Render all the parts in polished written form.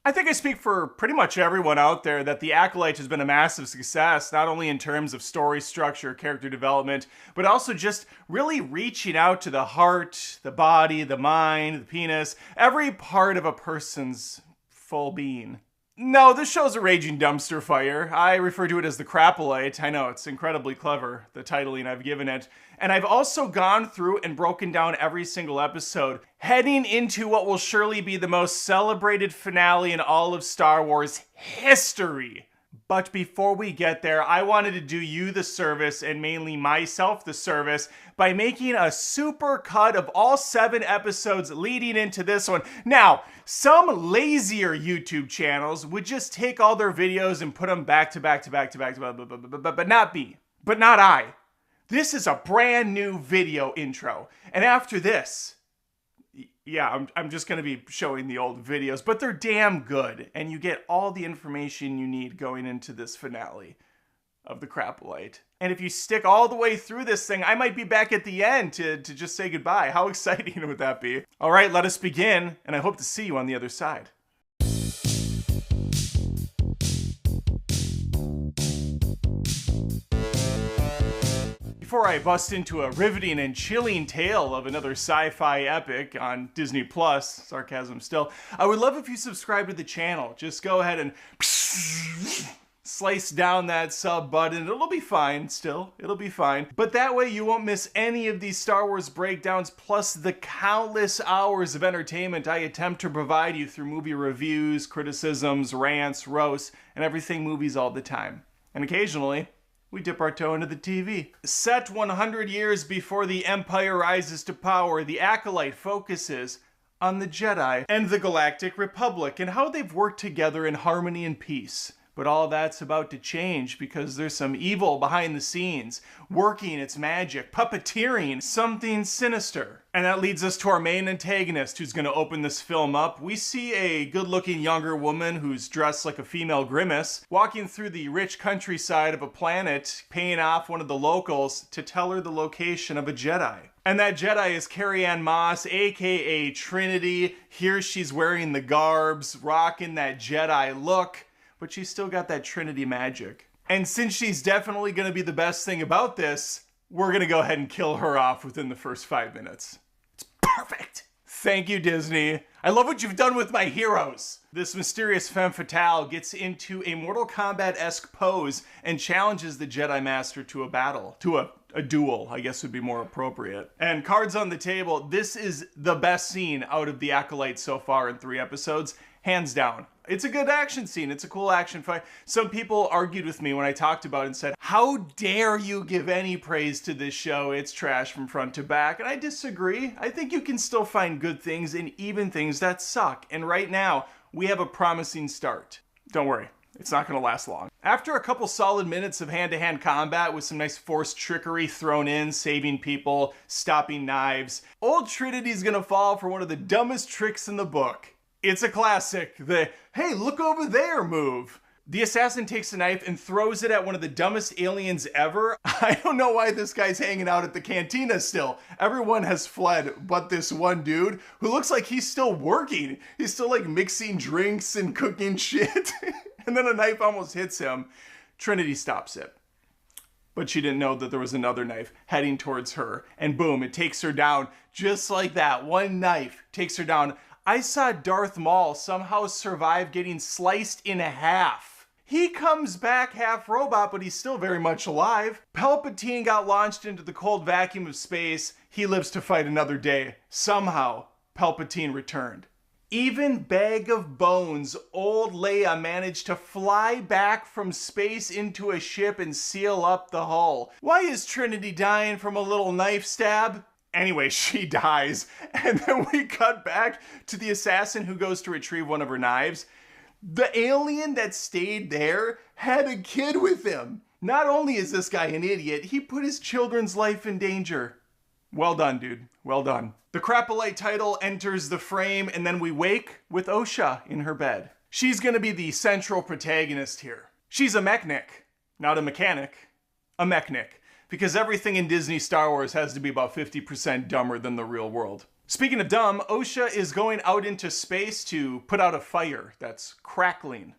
I think I speak for pretty much everyone out there that The Acolyte has been a massive success, not only in terms of story structure, character development, but also just really reaching out to the heart, the body, the mind, the penis, every part of a person's full being. No, this show's a raging dumpster fire. I refer to it as the Crapolite. I know, it's incredibly clever, the titling I've given it. And I've also gone through and broken down every single episode, heading into what will surely be the most celebrated finale in all of Star Wars history. But before we get there, I wanted to do you the service, and mainly myself the service, by making a super cut of all 7 episodes leading into this one. Now, some lazier YouTube channels would just take all their videos and put them back to back, but not me. But not I. This is a brand new video intro. And after this, yeah, I'm just going to be showing the old videos, but they're damn good. And you get all the information you need going into this finale of the Crapolite. And if you stick all the way through this thing, I might be back at the end to just say goodbye. How exciting would that be? All right, let us begin, and I hope to see you on the other side. Before I bust into a riveting and chilling tale of another sci-fi epic on Disney Plus, sarcasm still, I would love if you subscribe to the channel. Just go ahead and slice down that sub button. It'll be fine still. It'll be fine. But that way you won't miss any of these Star Wars breakdowns, plus the countless hours of entertainment I attempt to provide you through movie reviews, criticisms, rants, roasts, and everything movies all the time. And occasionally, we dip our toe into the TV. Set 100 years before the Empire rises to power, the Acolyte focuses on the Jedi and the Galactic Republic and how they've worked together in harmony and peace. But all that's about to change because there's some evil behind the scenes, working its magic, puppeteering something sinister. And that leads us to our main antagonist who's going to open this film up. We see a good-looking younger woman who's dressed like a female Grimace, walking through the rich countryside of a planet, paying off one of the locals to tell her the location of a Jedi. And that Jedi is Carrie-Anne Moss, aka Trinity. Here she's wearing the garbs, rocking that Jedi look, but she's still got that Trinity magic. And since she's definitely going to be the best thing about this, we're going to go ahead and kill her off within the first 5 minutes. It's perfect! Thank you, Disney. I love what you've done with my heroes. This mysterious femme fatale gets into a Mortal Kombat-esque pose and challenges the Jedi Master to a battle. To a duel, I guess would be more appropriate. And cards on the table, this is the best scene out of the Acolyte so far in 3 episodes. Hands down. It's a good action scene. It's a cool action fight. Some people argued with me when I talked about it and said, how dare you give any praise to this show? It's trash from front to back. And I disagree. I think you can still find good things and even things that suck. And right now, we have a promising start. Don't worry. It's not going to last long. After a couple solid minutes of hand-to-hand combat with some nice forced trickery thrown in, saving people, stopping knives, old Trinity's going to fall for one of the dumbest tricks in the book. It's a classic, the, hey, look over there move. The assassin takes a knife and throws it at one of the dumbest aliens ever. I don't know why this guy's hanging out at the cantina still. Everyone has fled but this one dude who looks like he's still working. He's still like mixing drinks and cooking shit. And then a knife almost hits him. Trinity stops it. But she didn't know that there was another knife heading towards her. And boom, it takes her down just like that. One knife takes her down. I saw Darth Maul somehow survive getting sliced in half. He comes back half robot, but he's still very much alive. Palpatine got launched into the cold vacuum of space. He lives to fight another day. Somehow, Palpatine returned. Even Bag of Bones, old Leia managed to fly back from space into a ship and seal up the hull. Why is Trinity dying from a little knife stab? Anyway, she dies, and then we cut back to the assassin who goes to retrieve one of her knives. The alien that stayed there had a kid with him. Not only is this guy an idiot, he put his children's life in danger. Well done, dude. Well done. The Crapolite title enters the frame, and then we wake with Osha in her bed. She's gonna be the central protagonist here. She's a mechanic, not a mechanic, a mechanic. Because everything in Disney Star Wars has to be about 50% dumber than the real world. Speaking of dumb, Osha is going out into space to put out a fire that's crackling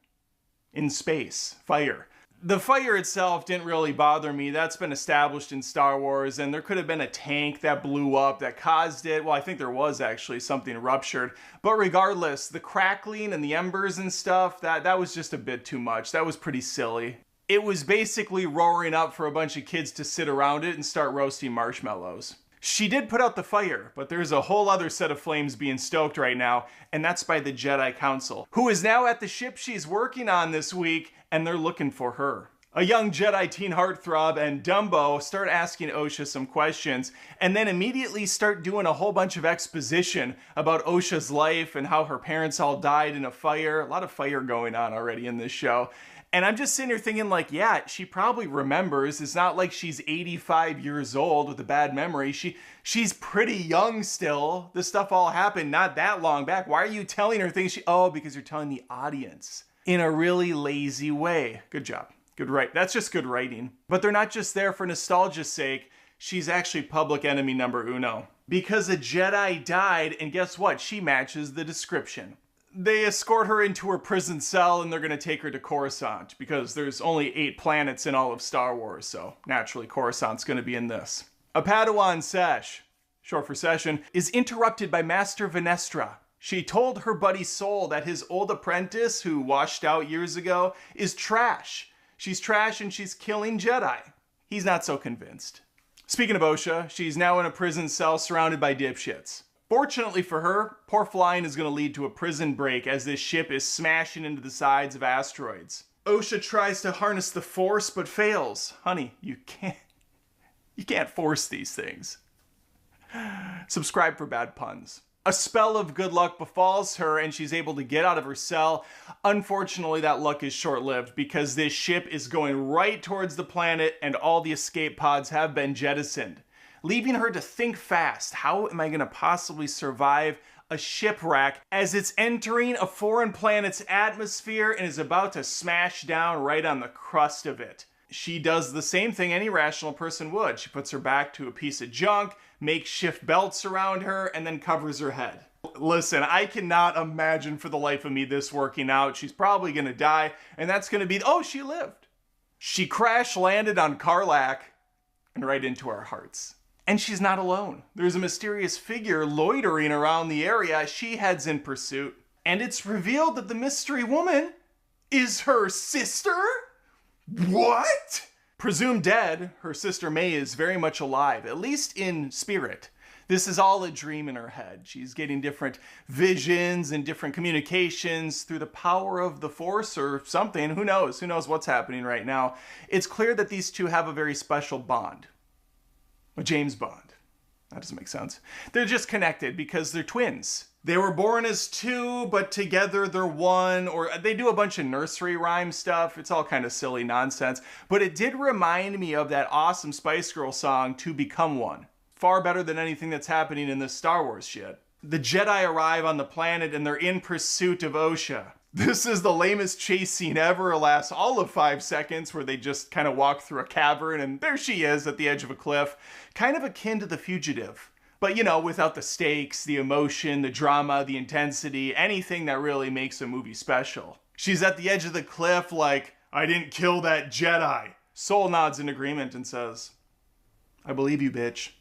in space. Fire. The fire itself didn't really bother me. That's been established in Star Wars, and there could have been a tank that blew up that caused it. Well, I think there was actually something ruptured. But regardless, the crackling and the embers and stuff, that was just a bit too much. That was pretty silly. It was basically roaring up for a bunch of kids to sit around it and start roasting marshmallows. She did put out the fire, but there's a whole other set of flames being stoked right now, and that's by the Jedi Council, who is now at the ship she's working on this week, and they're looking for her. A young Jedi teen heartthrob and Dumbo start asking Osha some questions, and then immediately start doing a whole bunch of exposition about Osha's life and how her parents all died in a fire. A lot of fire going on already in this show. And I'm just sitting here thinking like, yeah, she probably remembers. It's not like she's 85 years old with a bad memory. She's pretty young still. This stuff all happened not that long back. Why are you telling her things? Oh, because you're telling the audience in a really lazy way. Good job. Good writing. That's just good writing. But they're not just there for nostalgia's sake. She's actually public enemy number uno. Because a Jedi died, and guess what? She matches the description. They escort her into her prison cell, and they're going to take her to Coruscant, because there's only 8 planets in all of Star Wars, so naturally Coruscant's going to be in this. A Padawan sesh, short for session, is interrupted by Master Venestra. She told her buddy Sol that his old apprentice, who washed out years ago, is trash. She's trash and she's killing Jedi. He's not so convinced. Speaking of Osha, she's now in a prison cell surrounded by dipshits. Fortunately for her, poor flying is going to lead to a prison break as this ship is smashing into the sides of asteroids. Osha tries to harness the Force but fails. Honey, you can't force these things. Subscribe for bad puns. A spell of good luck befalls her and she's able to get out of her cell. Unfortunately, that luck is short-lived because this ship is going right towards the planet and all the escape pods have been jettisoned, leaving her to think fast. How am I going to possibly survive a shipwreck as it's entering a foreign planet's atmosphere and is about to smash down right on the crust of it? She does the same thing any rational person would. She puts her back to a piece of junk, makeshift belts around her, and then covers her head. Listen, I cannot imagine for the life of me this working out. She's probably going to die, and that's going to be, oh, she lived. She crash landed on Karlak and right into our hearts. And she's not alone. There's a mysterious figure loitering around the area. She heads in pursuit. And it's revealed that the mystery woman is her sister? What? Presumed dead, her sister May is very much alive, at least in spirit. This is all a dream in her head. She's getting different visions and different communications through the power of the Force or something. Who knows? Who knows what's happening right now? It's clear that these two have a very special bond. A James Bond. That doesn't make sense. They're just connected because they're twins. They were born as two, but together they're one, or they do a bunch of nursery rhyme stuff. It's all kind of silly nonsense. But it did remind me of that awesome Spice Girl song, To Become One. Far better than anything that's happening in this Star Wars shit. The Jedi arrive on the planet and they're in pursuit of Osha. This is the lamest chase scene ever. It lasts all of 5 seconds where they just kind of walk through a cavern and there she is at the edge of a cliff. Kind of akin to The Fugitive. But you know, without the stakes, the emotion, the drama, the intensity, anything that really makes a movie special. She's at the edge of the cliff like, I didn't kill that Jedi. Sol nods in agreement and says, I believe you, bitch.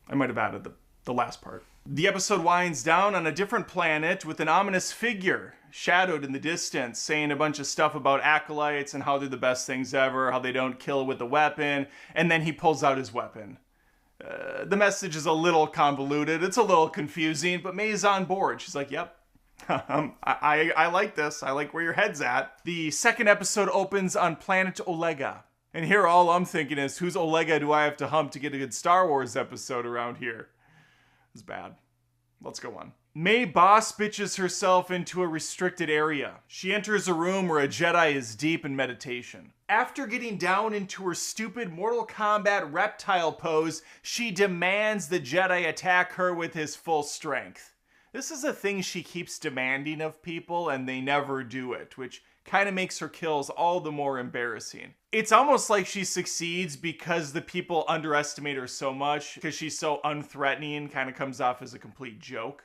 I might have added the last part. The episode winds down on a different planet with an ominous figure shadowed in the distance saying a bunch of stuff about acolytes and how they're the best things ever, how they don't kill with a weapon, and then he pulls out his weapon. The message is a little convoluted, it's a little confusing, but May's on board. She's like, yep, I like this, I like where your head's at. The second episode opens on planet Olega. And here all I'm thinking is, whose Olega do I have to hump to get a good Star Wars episode around here? It's bad. Let's go on. May boss bitches herself into a restricted area. She enters a room where a Jedi is deep in meditation. After getting down into her stupid Mortal Kombat reptile pose, she demands the Jedi attack her with his full strength. This is a thing she keeps demanding of people and they never do it, which kind of makes her kills all the more embarrassing. It's almost like she succeeds because the people underestimate her so much, because she's so unthreatening, kind of comes off as a complete joke.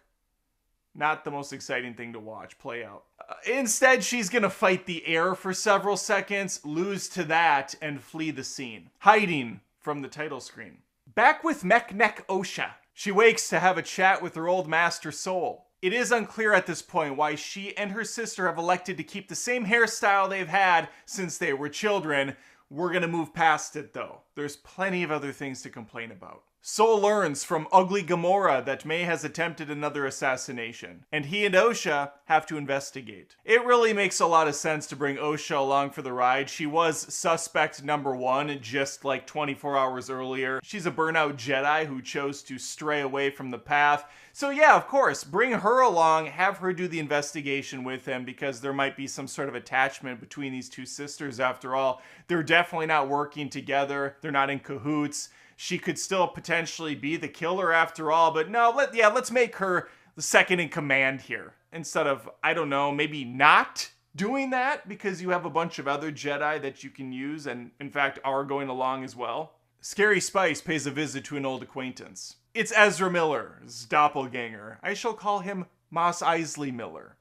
Not the most exciting thing to watch play out. Instead, she's gonna fight the air for several seconds, lose to that, and flee the scene, hiding from the title screen. Back with Meknek Osha. She wakes to have a chat with her old master Soul. It is unclear at this point why she and her sister have elected to keep the same hairstyle they've had since they were children. We're gonna move past it though. There's plenty of other things to complain about. Soul learns from Ugly Gamora that May has attempted another assassination, and he and Osha have to investigate. It really makes a lot of sense to bring Osha along for the ride. She was suspect number 1 just like 24 hours earlier. She's a burnout Jedi who chose to stray away from the path. So yeah, of course, bring her along, have her do the investigation with him, because there might be some sort of attachment between these two sisters after all. They're definitely not working together. They're not in cahoots. She could still potentially be the killer after all, but no, let's make her the second in command here. Instead of, I don't know, maybe not doing that because you have a bunch of other Jedi that you can use and in fact are going along as well. Scary Spice pays a visit to an old acquaintance. It's Ezra Miller's doppelganger. I shall call him Mos Eisley Miller.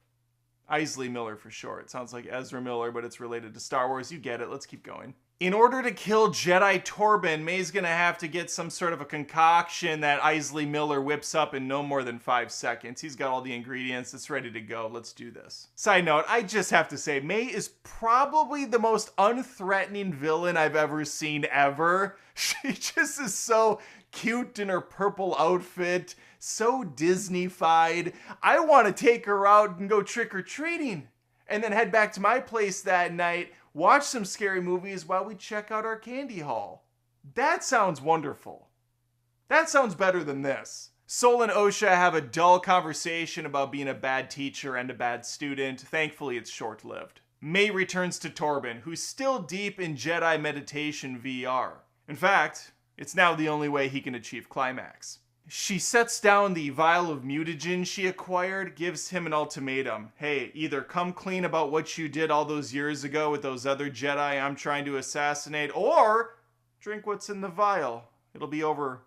Eisley Miller for short. It sounds like Ezra Miller, but it's related to Star Wars. You get it. Let's keep going. In order to kill Jedi Torben, May's gonna have to get some sort of a concoction that Eisley Miller whips up in no more than 5 seconds. He's got all the ingredients. It's ready to go. Let's do this. Side note, I just have to say, May is probably the most unthreatening villain I've ever seen ever. She just is so cute in her purple outfit, so Disney-fied. I want to take her out and go trick-or-treating and then head back to my place that night, watch some scary movies while we check out our candy haul. That sounds wonderful. That sounds better than this. Soul and Osha have a dull conversation about being a bad teacher and a bad student. Thankfully, it's short-lived. May returns to Torben, who's still deep in Jedi meditation VR. In fact, it's now the only way he can achieve climax. She sets down the vial of mutagen she acquired, gives him an ultimatum. Hey, either come clean about what you did all those years ago with those other Jedi I'm trying to assassinate, or drink what's in the vial. It'll be over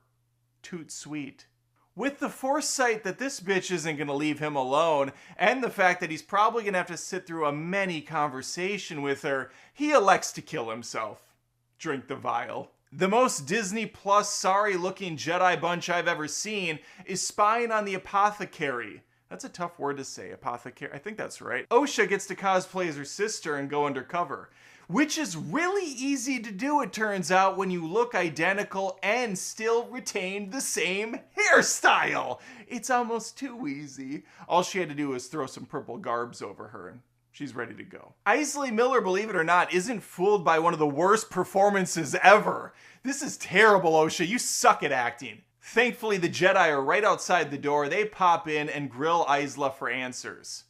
toot sweet. With the foresight that this bitch isn't going to leave him alone, and the fact that he's probably going to have to sit through a many conversation with her, he elects to kill himself. Drink the vial. The most Disney Plus sorry looking Jedi bunch I've ever seen is spying on the apothecary. That's a tough word to say, apothecary. I think that's right. Osha gets to cosplay as her sister and go undercover, which is really easy to do, it turns out, when you look identical and still retain the same hairstyle. It's almost too easy. All she had to do was throw some purple garbs over her and she's ready to go. Eisley Miller, believe it or not, isn't fooled by one of the worst performances ever. This is terrible, Osha. You suck at acting. Thankfully, the Jedi are right outside the door. They pop in and grill Isla for answers.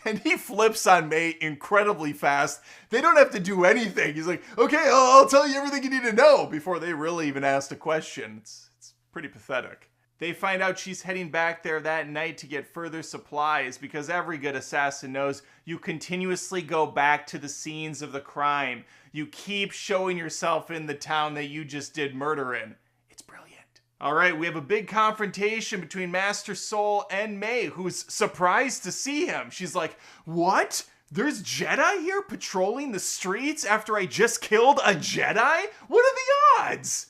And he flips on May incredibly fast. They don't have to do anything. He's like, okay, I'll tell you everything you need to know before they really even ask a question. It's pretty pathetic. They find out she's heading back there that night to get further supplies because every good assassin knows you continuously go back to the scenes of the crime. You keep showing yourself in the town that you just did murder in. It's brilliant. All right, we have a big confrontation between Master Soul and May, who's surprised to see him. She's like, what? There's Jedi here patrolling the streets after I just killed a Jedi? What are the odds?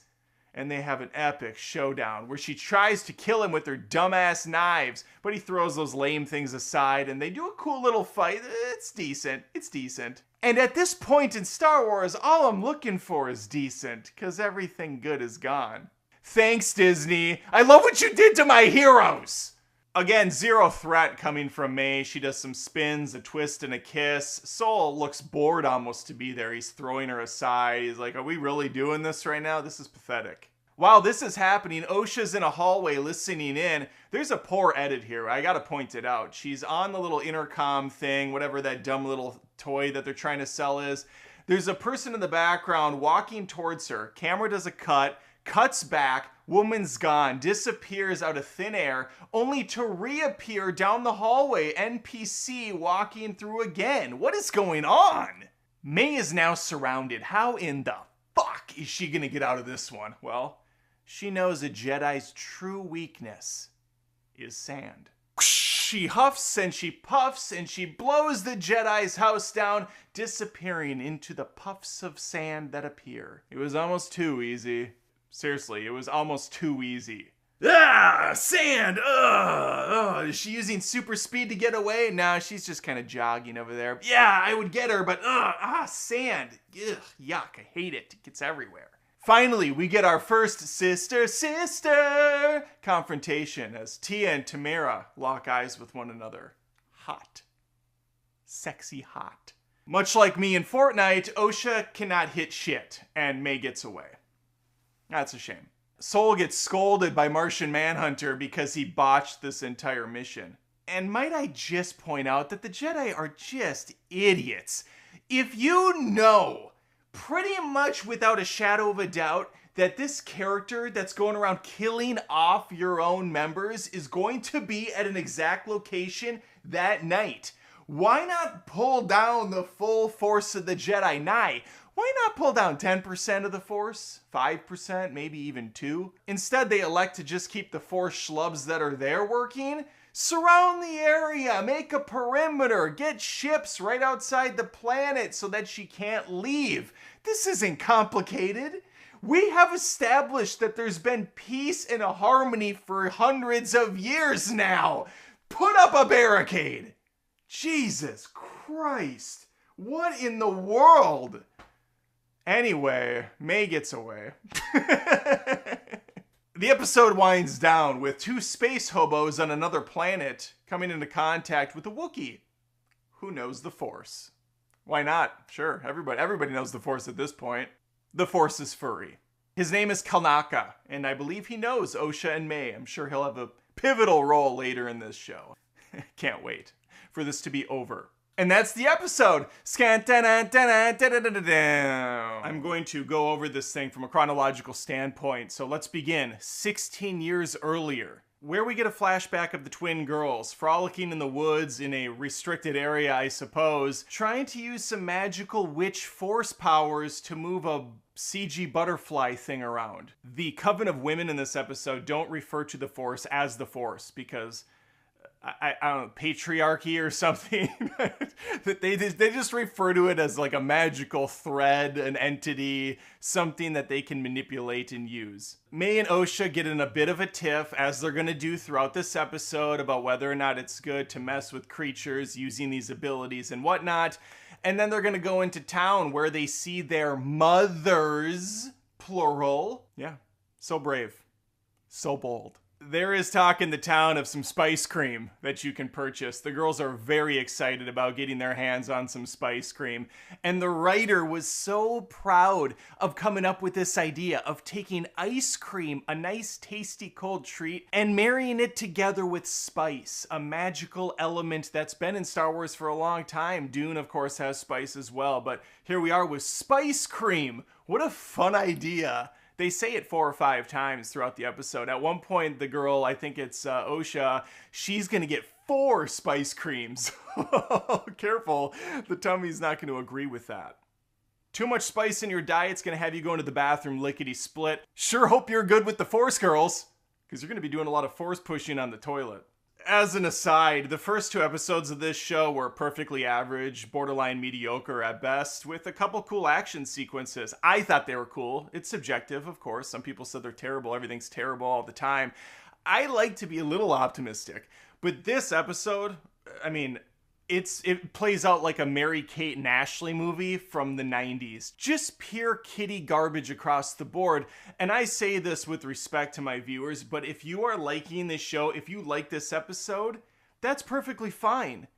And they have an epic showdown where she tries to kill him with her dumbass knives, but he throws those lame things aside and they do a cool little fight. It's decent. It's decent. And at this point in Star Wars, all I'm looking for is decent, because everything good is gone. Thanks, Disney. I love what you did to my heroes. Again, zero threat coming from May. She does some spins, a twist, and a kiss. Soul looks bored almost to be there. He's throwing her aside. He's like, are we really doing this right now? This is pathetic. While this is happening, Osha's in a hallway listening in. There's a poor edit here. I gotta point it out. She's on the little intercom thing, whatever that dumb little toy that they're trying to sell is. There's a person in the background walking towards her. Camera does a cut, cuts back. woman's gone, disappears out of thin air, only to reappear down the hallway, NPC walking through again. What is going on? May is now surrounded. How in the fuck is she gonna get out of this one? Well, she knows a Jedi's true weakness is sand. She huffs and she puffs and she blows the Jedi's house down, disappearing into the puffs of sand that appear. It was almost too easy. Seriously, it was almost too easy. Ah, sand! Is she using super speed to get away? No, she's just kind of jogging over there. Yeah, I would get her, but sand. Ugh, yuck, I hate it. It gets everywhere. Finally, we get our first sister confrontation as Tia and Tamara lock eyes with one another. Hot. Sexy hot. Much like me in Fortnite, Osha cannot hit shit, and May gets away. That's a shame. Sol gets scolded by Martian Manhunter because he botched this entire mission. And might I just point out that the Jedi are just idiots. If you know, pretty much without a shadow of a doubt, that this character that's going around killing off your own members is going to be at an exact location that night, why not pull down the full force of the Jedi Knight? Why not pull down 10% of the Force? 5%? Maybe even 2%? Instead, they elect to just keep the 4 schlubs that are there working. Surround the area, make a perimeter, get ships right outside the planet so that she can't leave. This isn't complicated. We have established that there's been peace and a harmony for hundreds of years now. Put up a barricade. Jesus Christ. What in the world? Anyway, May gets away. The episode winds down with 2 space hobos on another planet coming into contact with a Wookiee who knows the Force. Why not? Sure, everybody knows the Force at this point. The Force is furry. His name is Kalnaka, and I believe he knows Osha and May. I'm sure he'll have a pivotal role later in this show. Can't wait for this to be over. And that's the episode. I'm going to go over this thing from a chronological standpoint. So let's begin 16 years earlier, where we get a flashback of the twin girls frolicking in the woods in a restricted area, I suppose, trying to use some magical witch force powers to move a CG butterfly thing around. The Coven of Women in this episode don't refer to the Force as the Force because I don't know, patriarchy or something. That they just refer to it as like a magical thread, an entity, something that they can manipulate and use. May and Osha get in a bit of a tiff, as they're going to do throughout this episode, about whether or not it's good to mess with creatures using these abilities and whatnot. And then they're going to go into town where they see their mothers, plural. Yeah, so brave, so bold. There is talk in the town of some spice cream that you can purchase. The girls are very excited about getting their hands on some spice cream. And the writer was so proud of coming up with this idea of taking ice cream, a nice tasty cold treat, and marrying it together with spice, a magical element that's been in Star Wars for a long time. Dune, of course, has spice as well, but here we are with spice cream. What a fun idea. They say it 4 or 5 times throughout the episode. At one point, the girl, I think it's Osha, she's going to get 4 spice creams. Careful, the tummy's not going to agree with that. Too much spice in your diet's going to have you going to the bathroom lickety-split. Sure hope you're good with the Force girls, because you're going to be doing a lot of force pushing on the toilet. As an aside, the first 2 episodes of this show were perfectly average, borderline mediocre at best, with a couple cool action sequences. I thought they were cool. It's subjective, of course. Some people said they're terrible. Everything's terrible all the time. I like to be a little optimistic. But this episode, I mean, it plays out like a Mary-Kate and Ashley movie from the 90s. Just pure kiddie garbage across the board. And I say this with respect to my viewers, but if you are liking this show, if you like this episode, that's perfectly fine.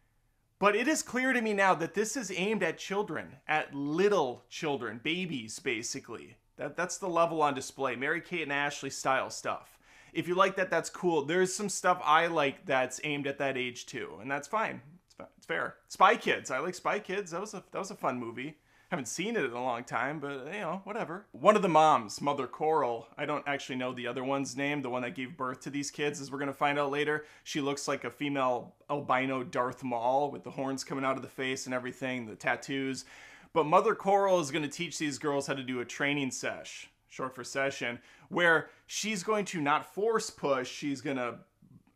But it is clear to me now that this is aimed at children, at little children, babies, basically. That's the level on display, Mary-Kate and Ashley style stuff. If you like that, that's cool. There's some stuff I like that's aimed at that age too, and that's fine. It's fair. Spy Kids. I like Spy Kids. That was a fun movie. Haven't seen it in a long time, but you know, whatever. One of the moms, Mother Coral, I don't actually know the other one's name, the one that gave birth to these kids, as we're gonna find out later. She looks like a female albino Darth Maul with the horns coming out of the face and everything, the tattoos. But Mother Coral is gonna teach these girls how to do a training sesh, short for session, where she's going to not force push, she's gonna,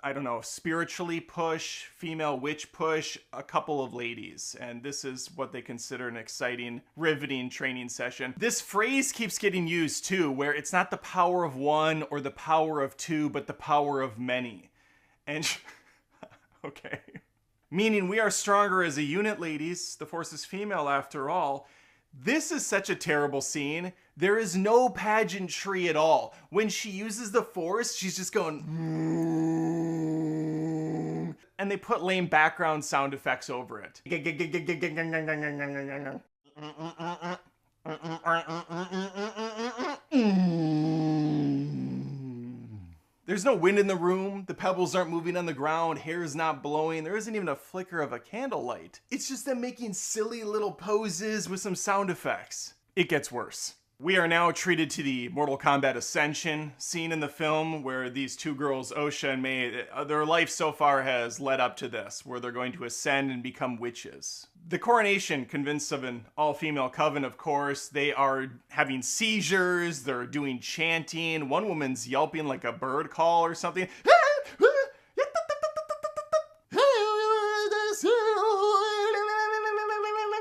I don't know, spiritually push, female witch push a couple of ladies. And this is what they consider an exciting, riveting training session. This phrase keeps getting used too, where it's not the power of one or the power of two, but the power of many. And, okay. Meaning we are stronger as a unit, ladies. The Force is female after all. This is such a terrible scene. There is no pageantry at all. When she uses the Force, she's just going... And they put lame background sound effects over it. There's no wind in the room, the pebbles aren't moving on the ground, hair is not blowing, there isn't even a flicker of a candlelight. It's just them making silly little poses with some sound effects. It gets worse. We are now treated to the Mortal Kombat Ascension scene in the film where these two girls, Osha and Mei, their life so far has led up to this, where they're going to ascend and become witches. The coronation consists of an all-female coven, of course. They are having seizures, they're doing chanting, one woman's yelping like a bird call or something.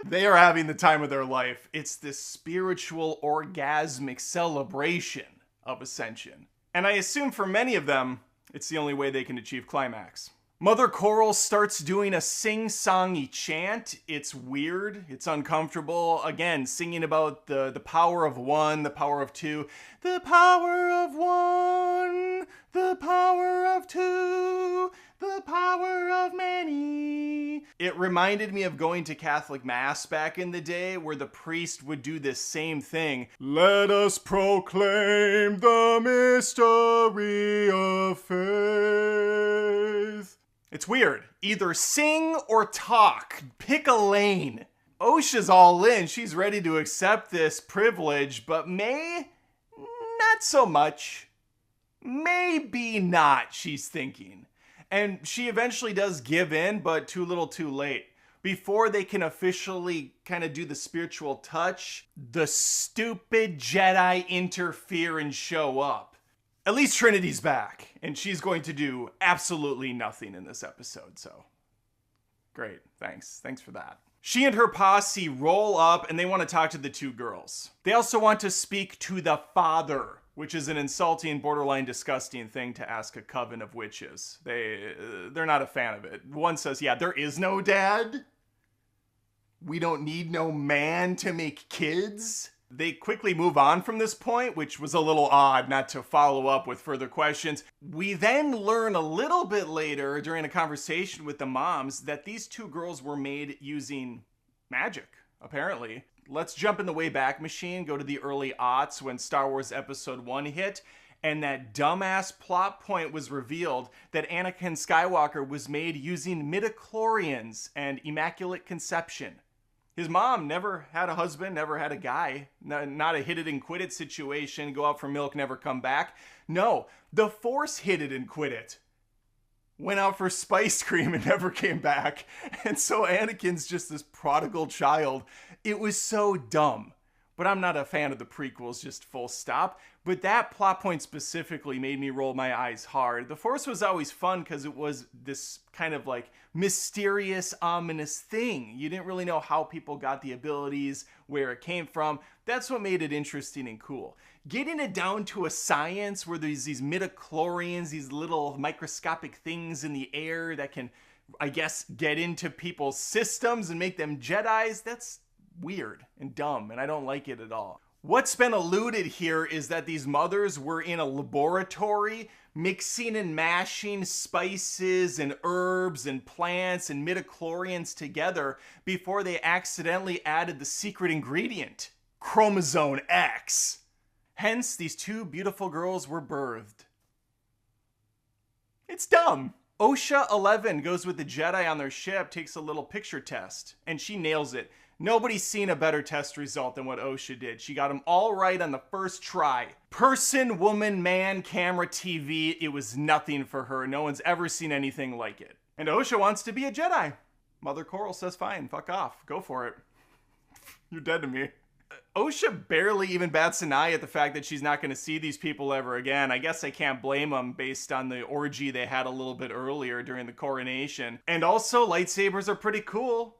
They are having the time of their life. It's this spiritual, orgasmic celebration of ascension. And I assume for many of them, it's the only way they can achieve climax. Mother Coral starts doing a sing-songy chant. It's weird, it's uncomfortable. Again, singing about the power of one, the power of two. The power of one, the power of two, the power of many. It reminded me of going to Catholic Mass back in the day where the priest would do this same thing. Let us proclaim the mystery of faith. It's weird. Either sing or talk. Pick a lane. Osha's all in. She's ready to accept this privilege, but Mei, not so much. Maybe not, she's thinking. And she eventually does give in, but too little too late. Before they can officially kind of do the spiritual touch, the stupid Jedi interfere and show up. At least Trinity's back, and she's going to do absolutely nothing in this episode, so great, thanks for that. She and her posse roll up, and they want to talk to the two girls. They also want to speak to the father, which is an insulting, borderline disgusting thing to ask a coven of witches. They're not a fan of it. One says, yeah, there is no dad. We don't need no man to make kids. They quickly move on from this point, which was a little odd not to follow up with further questions. We then learn a little bit later during a conversation with the moms that these two girls were made using magic, apparently. Let's jump in the Wayback Machine, go to the early aughts when Star Wars Episode 1 hit, and that dumbass plot point was revealed that Anakin Skywalker was made using midichlorians and Immaculate Conception. His mom never had a husband, never had a guy, not a hit it and quit it situation, go out for milk, never come back. No, the Force hit it and quit it. Went out for spice cream and never came back. And so Anakin's just this prodigal child. It was so dumb. But I'm not a fan of the prequels, just full stop. But that plot point specifically made me roll my eyes hard. The Force was always fun because it was this kind of like mysterious, ominous thing. You didn't really know how people got the abilities, where it came from. That's what made it interesting and cool. Getting it down to a science where there's these midichlorians, these little microscopic things in the air that can, I guess, get into people's systems and make them Jedis, that's weird and dumb, and I don't like it at all. What's been alluded here is that these mothers were in a laboratory mixing and mashing spices and herbs and plants and midichlorians together before they accidentally added the secret ingredient, chromosome X. Hence, these two beautiful girls were birthed. It's dumb. OSHA 11 goes with the Jedi on their ship, takes a little picture test, and she nails it. Nobody's seen a better test result than what OSHA did. She got them all right on the first try. Person, woman, man, camera, TV, it was nothing for her. No one's ever seen anything like it. And OSHA wants to be a Jedi. Mother Coral says, fine, fuck off. Go for it. You're dead to me. OSHA barely even bats an eye at the fact that she's not going to see these people ever again. I guess I can't blame them based on the orgy they had a little bit earlier during the coronation. And also, lightsabers are pretty cool.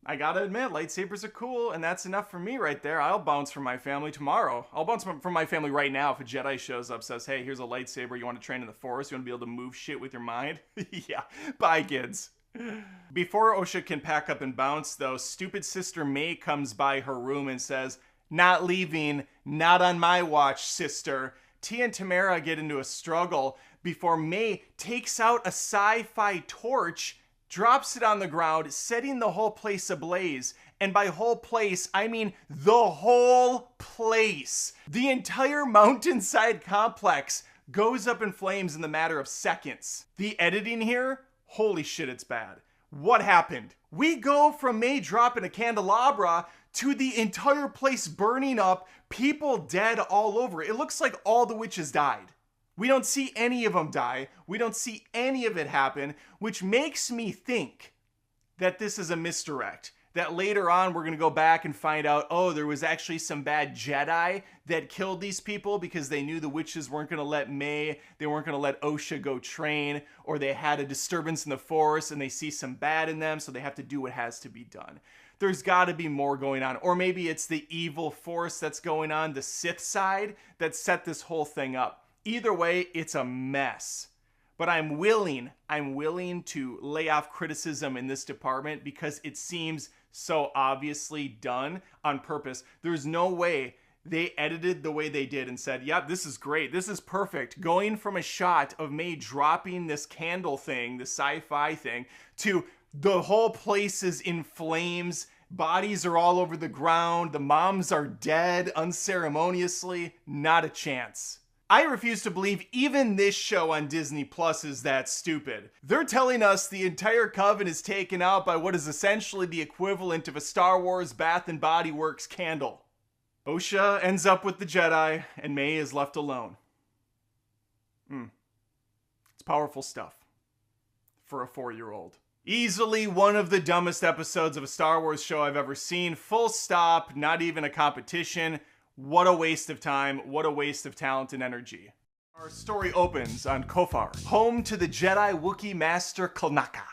I gotta admit, lightsabers are cool, and that's enough for me right there. I'll bounce from my family tomorrow. I'll bounce from my family right now if a Jedi shows up, says, hey, here's a lightsaber, you want to train in the Force? You want to be able to move shit with your mind? Yeah, bye kids. Before OSHA can pack up and bounce, though, stupid Sister May comes by her room and says, not leaving, not on my watch, sister. Tia and Tamara get into a struggle before May takes out a sci-fi torch, drops it on the ground, setting the whole place ablaze. And by whole place, I mean the whole place. The entire mountainside complex goes up in flames in the matter of seconds. The editing here, holy shit, it's bad. What happened? We go from May dropping a candelabra to the entire place burning up, people dead all over. It looks like all the witches died. We don't see any of them die. We don't see any of it happen, which makes me think that this is a misdirect. That later on we're going to go back and find out, oh, there was actually some bad Jedi that killed these people because they knew the witches weren't going to let May, they weren't going to let OSHA go train, or they had a disturbance in the Force and they see some bad in them, so they have to do what has to be done. There's got to be more going on. Or maybe it's the evil Force that's going on, the Sith side, that set this whole thing up. Either way, it's a mess. But I'm willing to lay off criticism in this department because it seems so obviously done on purpose. There's no way they edited the way they did and said, yep, this is great, this is perfect. Going from a shot of May dropping this candle thing, the sci-fi thing, to the whole place is in flames, bodies are all over the ground, the moms are dead unceremoniously, not a chance. I refuse to believe even this show on Disney Plus is that stupid. They're telling us the entire coven is taken out by what is essentially the equivalent of a Star Wars Bath and Body Works candle. OSHA ends up with the Jedi, and May is left alone. It's powerful stuff for a 4-year-old. Easily one of the dumbest episodes of a Star Wars show I've ever seen. Full stop, not even a competition. What a waste of time, what a waste of talent and energy. Our story opens on Kofar, home to the Jedi Wookiee Master Kalnaka.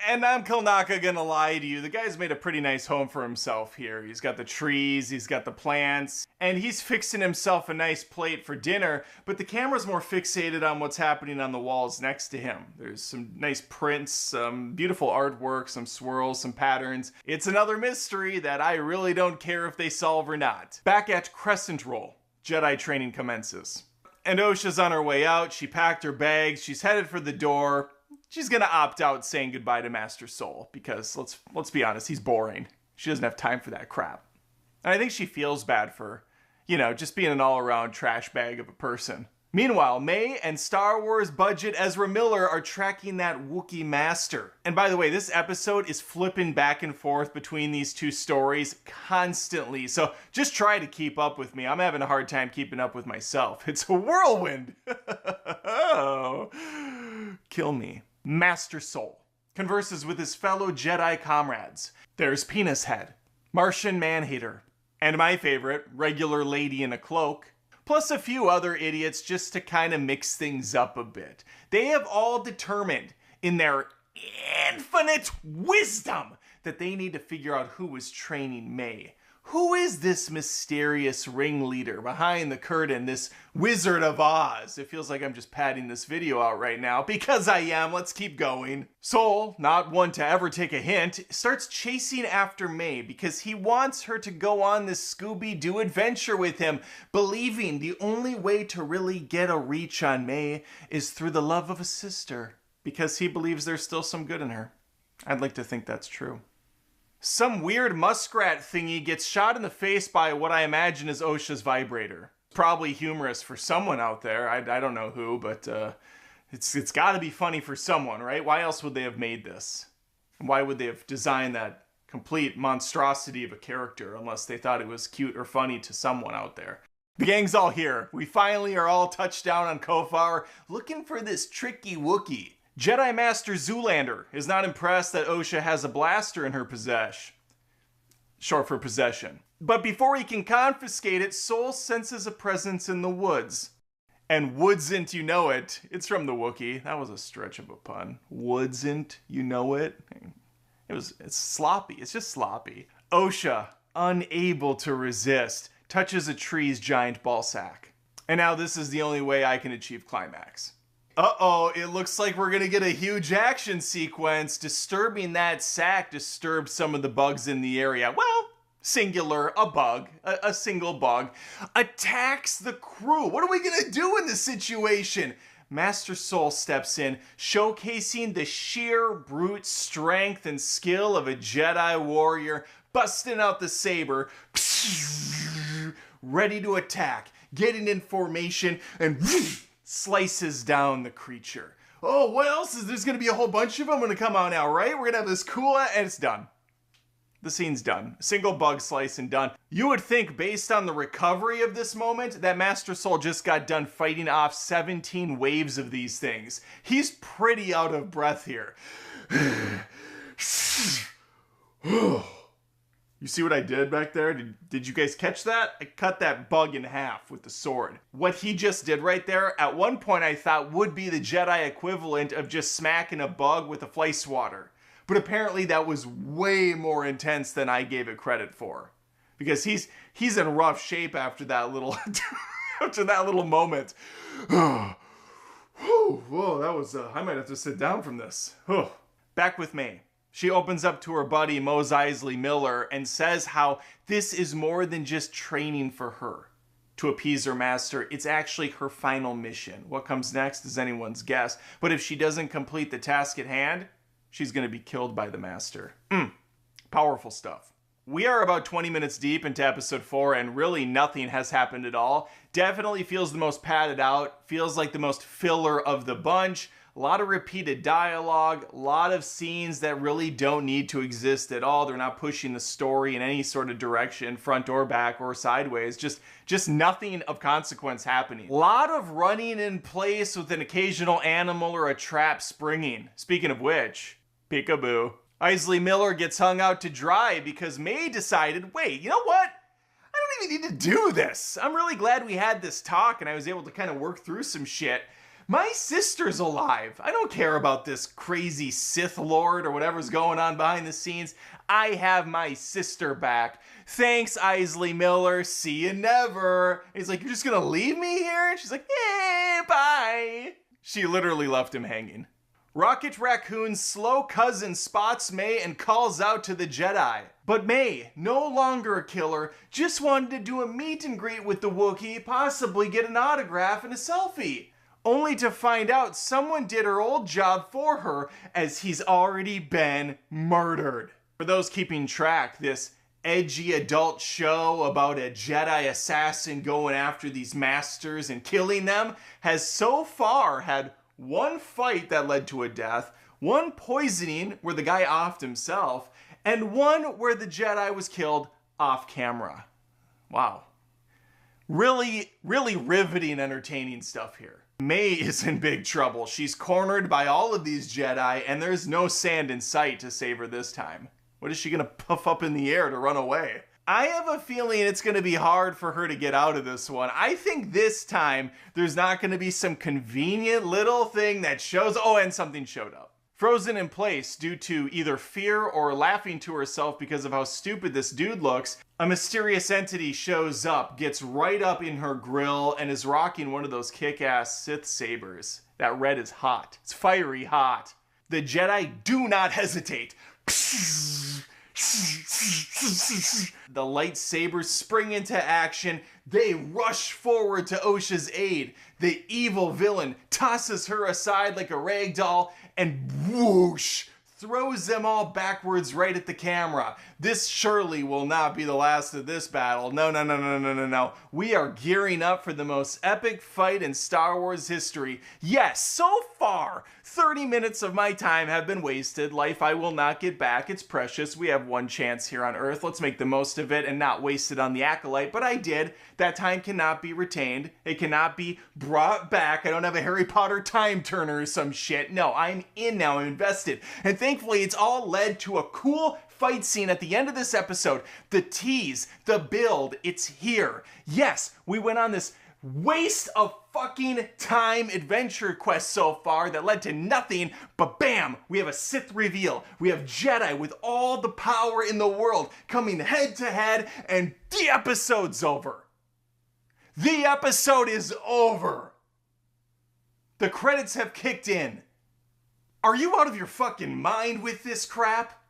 And I'm Kalnaka gonna lie to you, the guy's made a pretty nice home for himself here. He's got the trees, he's got the plants, and he's fixing himself a nice plate for dinner, but the camera's more fixated on what's happening on the walls next to him. There's some nice prints, some beautiful artwork, some swirls, some patterns. It's another mystery that I really don't care if they solve or not. Back at Crescent Roll, Jedi training commences. And OSHA's on her way out, she packed her bags, she's headed for the door. She's gonna opt out saying goodbye to Master Soul because let's be honest, he's boring. She doesn't have time for that crap. And I think she feels bad for, just being an all-around trash bag of a person. Meanwhile, May and Star Wars budget Ezra Miller are tracking that Wookiee Master. And by the way, this episode is flipping back and forth between these two stories constantly. So just try to keep up with me. I'm having a hard time keeping up with myself. It's a whirlwind. Oh, kill me. Master Soul converses with his fellow Jedi comrades. There's Penis Head, Martian Manhater, and my favorite, Regular Lady in a Cloak, plus a few other idiots just to kind of mix things up a bit. They have all determined in their infinite wisdom that they need to figure out who was training May. Who is this mysterious ringleader behind the curtain, this Wizard of Oz? It feels like I'm just padding this video out right now, because I am. Let's keep going. Soul, not one to ever take a hint, starts chasing after May because he wants her to go on this Scooby-Doo adventure with him, believing the only way to really get a reach on May is through the love of a sister, because he believes there's still some good in her. I'd like to think that's true. Some weird muskrat thingy gets shot in the face by what I imagine is OSHA's vibrator. Probably humorous for someone out there. I don't know who, but It's got to be funny for someone, right? Why else would they have made this? And why would they have designed that complete monstrosity of a character unless they thought it was cute or funny to someone out there? The gang's all here. We finally are all touched down on Kofar, looking for this tricky Wookiee. Jedi Master Zoolander is not impressed that Osha has a blaster in her possession. Short for possession. But before he can confiscate it, Sol senses a presence in the woods. And woodsn't you know it? It's from the Wookiee. That was a stretch of a pun. Woodsn't you know it? It's sloppy. It's just sloppy. Osha, unable to resist, touches a tree's giant ballsack. And now this is the only way I can achieve climax. Uh-oh, it looks like we're gonna get a huge action sequence. Disturbing that sack disturbed some of the bugs in the area. Well, singular, a bug, a single bug, attacks the crew. What are we gonna do in this situation? Master Sol steps in, showcasing the sheer brute strength and skill of a Jedi warrior, busting out the saber, ready to attack, getting in formation, and slices down the creature. Oh, what else is there's gonna be a whole bunch of them gonna come out now, right? We're gonna have this cool, and it's done. The scene's done. Single bug slice and done. You would think, based on the recovery of this moment, that Master Sol just got done fighting off 17 waves of these things. He's pretty out of breath here. You see what I did back there? Did you guys catch that? I cut that bug in half with the sword. What he just did right there, at one point I thought would be the Jedi equivalent of just smacking a bug with a fly swatter. But apparently that was way more intense than I gave it credit for. Because he's in rough shape after that little moment. Whoa, that was, I might have to sit down from this. Back with May. She opens up to her buddy Mos Eisley Miller and says how this is more than just training for her. To appease her master, it's actually her final mission. What comes next is anyone's guess. But if she doesn't complete the task at hand, she's going to be killed by the master. Powerful stuff. We are about 20 minutes deep into episode 4 and really nothing has happened at all. Definitely feels the most padded out, feels like the most filler of the bunch. A lot of repeated dialogue, a lot of scenes that really don't need to exist at all. They're not pushing the story in any sort of direction, front or back or sideways. Just nothing of consequence happening. A lot of running in place with an occasional animal or a trap springing. Speaking of which, peekaboo. Eisley Miller gets hung out to dry because May decided, wait, you know what? I don't even need to do this. I'm really glad we had this talk and I was able to kind of work through some shit. My sister's alive. I don't care about this crazy Sith Lord or whatever's going on behind the scenes. I have my sister back. Thanks, Eisley Miller. See you never. And he's like, you're just gonna leave me here? And she's like, eh, bye. She literally left him hanging. Rocket Raccoon's slow cousin spots May and calls out to the Jedi. But May, no longer a killer, just wanted to do a meet and greet with the Wookiee, possibly get an autograph and a selfie. Only to find out someone did her old job for her as he's already been murdered. For those keeping track, this edgy adult show about a Jedi assassin going after these masters and killing them has so far had one fight that led to a death, one poisoning where the guy offed himself, and one where the Jedi was killed off camera. Wow. Really, really riveting, entertaining stuff here. May is in big trouble. She's cornered by all of these Jedi, and there's no sand in sight to save her this time. What is she gonna puff up in the air to run away? I have a feeling it's gonna be hard for her to get out of this one. I think this time there's not gonna be some convenient little thing that shows, oh, and something showed up. Frozen in place due to either fear or laughing to herself because of how stupid this dude looks, a mysterious entity shows up, gets right up in her grill, and is rocking one of those kick-ass Sith sabers. That red is hot. It's fiery hot. The Jedi do not hesitate. The lightsabers spring into action. They rush forward to Osha's aid. The evil villain tosses her aside like a rag doll and whoosh throws them all backwards right at the camera. This surely will not be the last of this battle. No, no, no, no, no, no, no. We are gearing up for the most epic fight in Star Wars history. Yes, so far, 30 minutes of my time have been wasted. Life I will not get back. It's precious. We have one chance here on Earth. Let's make the most of it and not waste it on the Acolyte. But I did. That time cannot be retained. It cannot be brought back. I don't have a Harry Potter time turner or some shit. No, I'm in now. I'm invested. And thankfully, it's all led to a cool fight scene at the end of this episode. The tease, the build, it's here. Yes, we went on this waste of fucking time adventure quest so far that led to nothing, but bam, we have a Sith reveal. We have Jedi with all the power in the world coming head to head, and the episode's over. The episode is over. The credits have kicked in. Are you out of your fucking mind with this crap?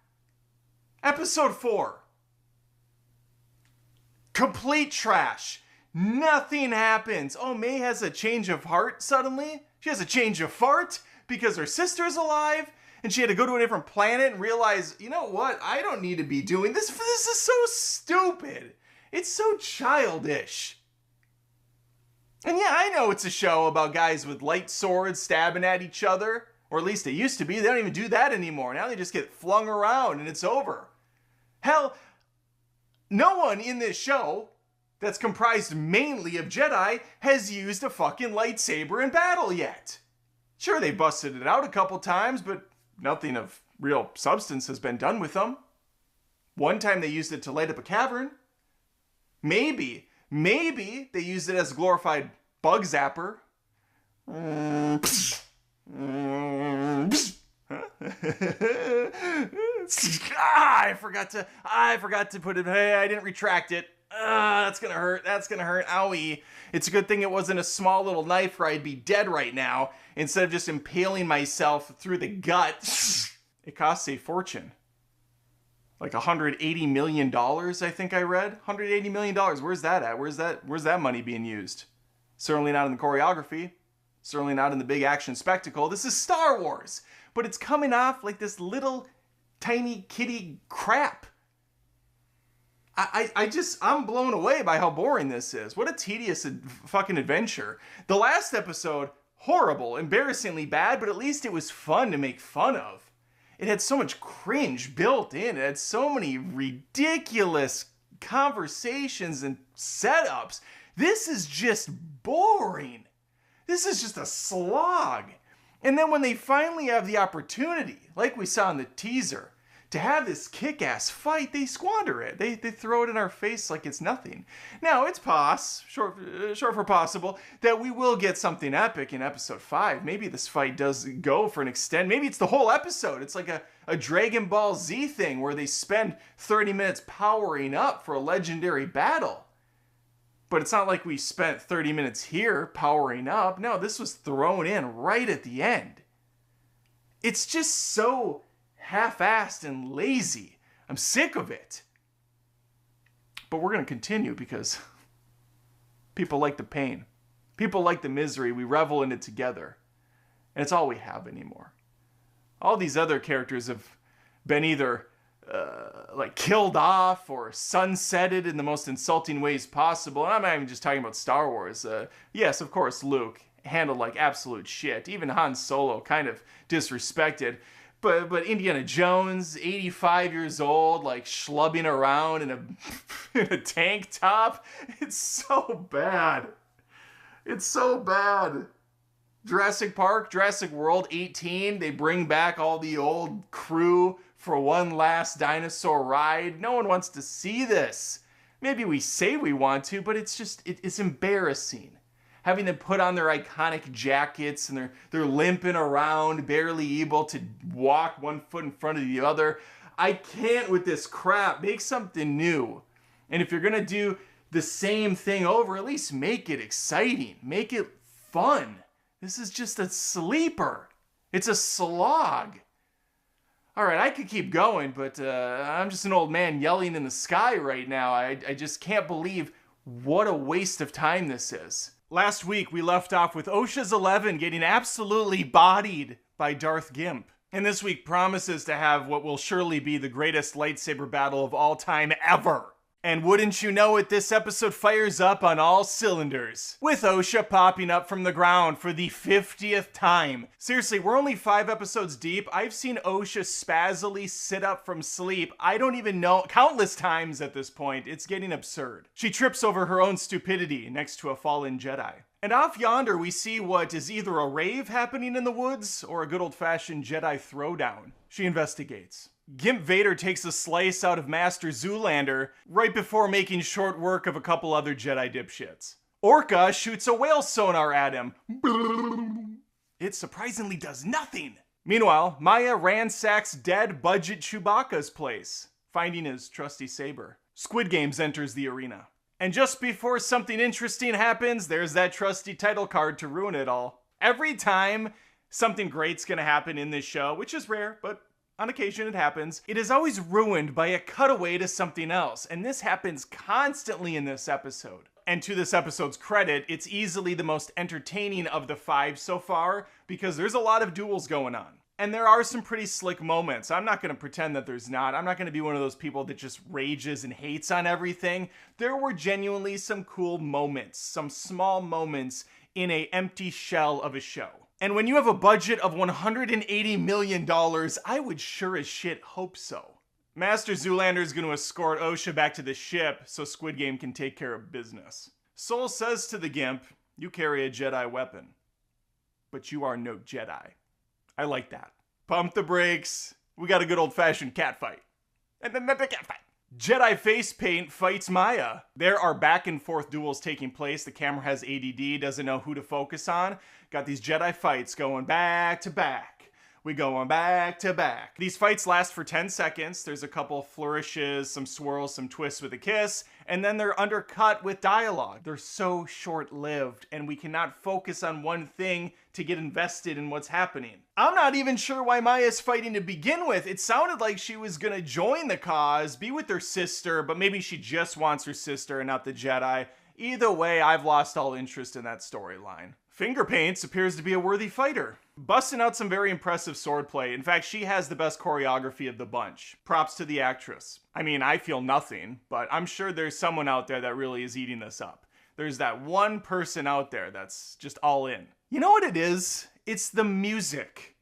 Episode 4. Complete trash. Nothing happens. Oh, May has a change of heart suddenly. She has a change of fart because her sister's alive and she had to go to a different planet and realize, you know what? I don't need to be doing this. This is so stupid. It's so childish. And yeah, I know it's a show about guys with light swords stabbing at each other. Or at least it used to be. They don't even do that anymore. Now they just get flung around and it's over. Hell, no one in this show that's comprised mainly of Jedi has used a fucking lightsaber in battle yet. Sure, they busted it out a couple times, but nothing of real substance has been done with them. One time they used it to light up a cavern. Maybe they used it as a glorified bug zapper. I forgot to put it. Hey, I didn't retract it. That's gonna hurt. That's gonna hurt. Owie. It's a good thing it wasn't a small little knife or I'd be dead right now instead of just impaling myself through the gut. It costs a fortune. Like $180 million, I think I read. $180 million. Where's that at? Where's that money being used? Certainly not in the choreography. Certainly not in the big action spectacle. This is Star Wars. But it's coming off like this little tiny kitty crap. I'm blown away by how boring this is. What a tedious fucking adventure. The last episode, horrible, embarrassingly bad, but at least it was fun to make fun of. It had so much cringe built in. It had so many ridiculous conversations and setups. This is just boring. This is just a slog. And then when they finally have the opportunity, like we saw in the teaser, to have this kick-ass fight, they squander it. They throw it in our face like it's nothing. Now, it's short for possible, that we will get something epic in episode 5. Maybe this fight does go for an extent. Maybe it's the whole episode. It's like a Dragon Ball Z thing where they spend 30 minutes powering up for a legendary battle. But it's not like we spent 30 minutes here powering up. No, this was thrown in right at the end. It's just so half-assed and lazy. I'm sick of it. But we're going to continue because people like the pain. People like the misery. We revel in it together. And it's all we have anymore. All these other characters have been either like killed off or sunsetted in the most insulting ways possible. And I'm not even just talking about Star Wars. Yes, of course, Luke handled like absolute shit. Even Han Solo kind of disrespected. But Indiana Jones, 85 years old, like schlubbing around in a tank top. It's so bad. It's so bad. Jurassic Park, Jurassic World 18, they bring back all the old crew for one last dinosaur ride. No one wants to see this. Maybe we say we want to, but it's embarrassing. Having them put on their iconic jackets and they're limping around, barely able to walk one foot in front of the other. I can't with this crap. Make something new. And if you're gonna do the same thing over, at least make it exciting. Make it fun. This is just a sleeper. It's a slog. All right, I could keep going, but I'm just an old man yelling in the sky right now. I just can't believe what a waste of time this is. Last week, we left off with Osha's 11 getting absolutely bodied by Darth Gimp. And this week promises to have what will surely be the greatest lightsaber battle of all time ever. And wouldn't you know it, this episode fires up on all cylinders, with Osha popping up from the ground for the 50th time. Seriously, we're only 5 episodes deep. I've seen Osha spazzily sit up from sleep, I don't even know, countless times at this point. It's getting absurd. She trips over her own stupidity next to a fallen Jedi. And off yonder, we see what is either a rave happening in the woods or a good old-fashioned Jedi throwdown. She investigates. Gimp Vader takes a slice out of Master Zoolander right before making short work of a couple other Jedi dipshits. Orca shoots a whale sonar at him. It surprisingly does nothing. Meanwhile, Maya ransacks dead budget Chewbacca's place, finding his trusty saber. Squid Games enters the arena. And just before something interesting happens, there's that trusty title card to ruin it all. Every time something great's gonna happen in this show, which is rare, but on occasion it happens, it is always ruined by a cutaway to something else. And this happens constantly in this episode. And to this episode's credit, it's easily the most entertaining of the 5 so far, because there's a lot of duels going on. And there are some pretty slick moments. I'm not going to pretend that there's not. I'm not going to be one of those people that just rages and hates on everything. There were genuinely some cool moments, some small moments in an empty shell of a show. And when you have a budget of $180 million, I would sure as shit hope so. Master Zoolander is going to escort Osha back to the ship so Squid Game can take care of business. Soul says to the Gimp, "You carry a Jedi weapon, but you are no Jedi." I like that. Pump the brakes. We got a good old-fashioned catfight. And then the catfight. Jedi face paint fights Maya. There are back and forth duels taking place. The camera has ADD, doesn't know who to focus on. Got these Jedi fights going back to back. We going back to back. These fights last for 10 seconds. There's a couple flourishes, some swirls, some twists with a kiss, and then they're undercut with dialogue. They're so short-lived, and we cannot focus on one thing to get invested in what's happening. I'm not even sure why Maya's fighting to begin with. It sounded like she was gonna join the cause, be with her sister, but maybe she just wants her sister and not the Jedi. Either way, I've lost all interest in that storyline. Finger Paints appears to be a worthy fighter, busting out some very impressive swordplay. In fact, she has the best choreography of the bunch. Props to the actress. I mean, I feel nothing, but I'm sure there's someone out there that really is eating this up. There's that one person out there that's just all in. You know what it is? It's the music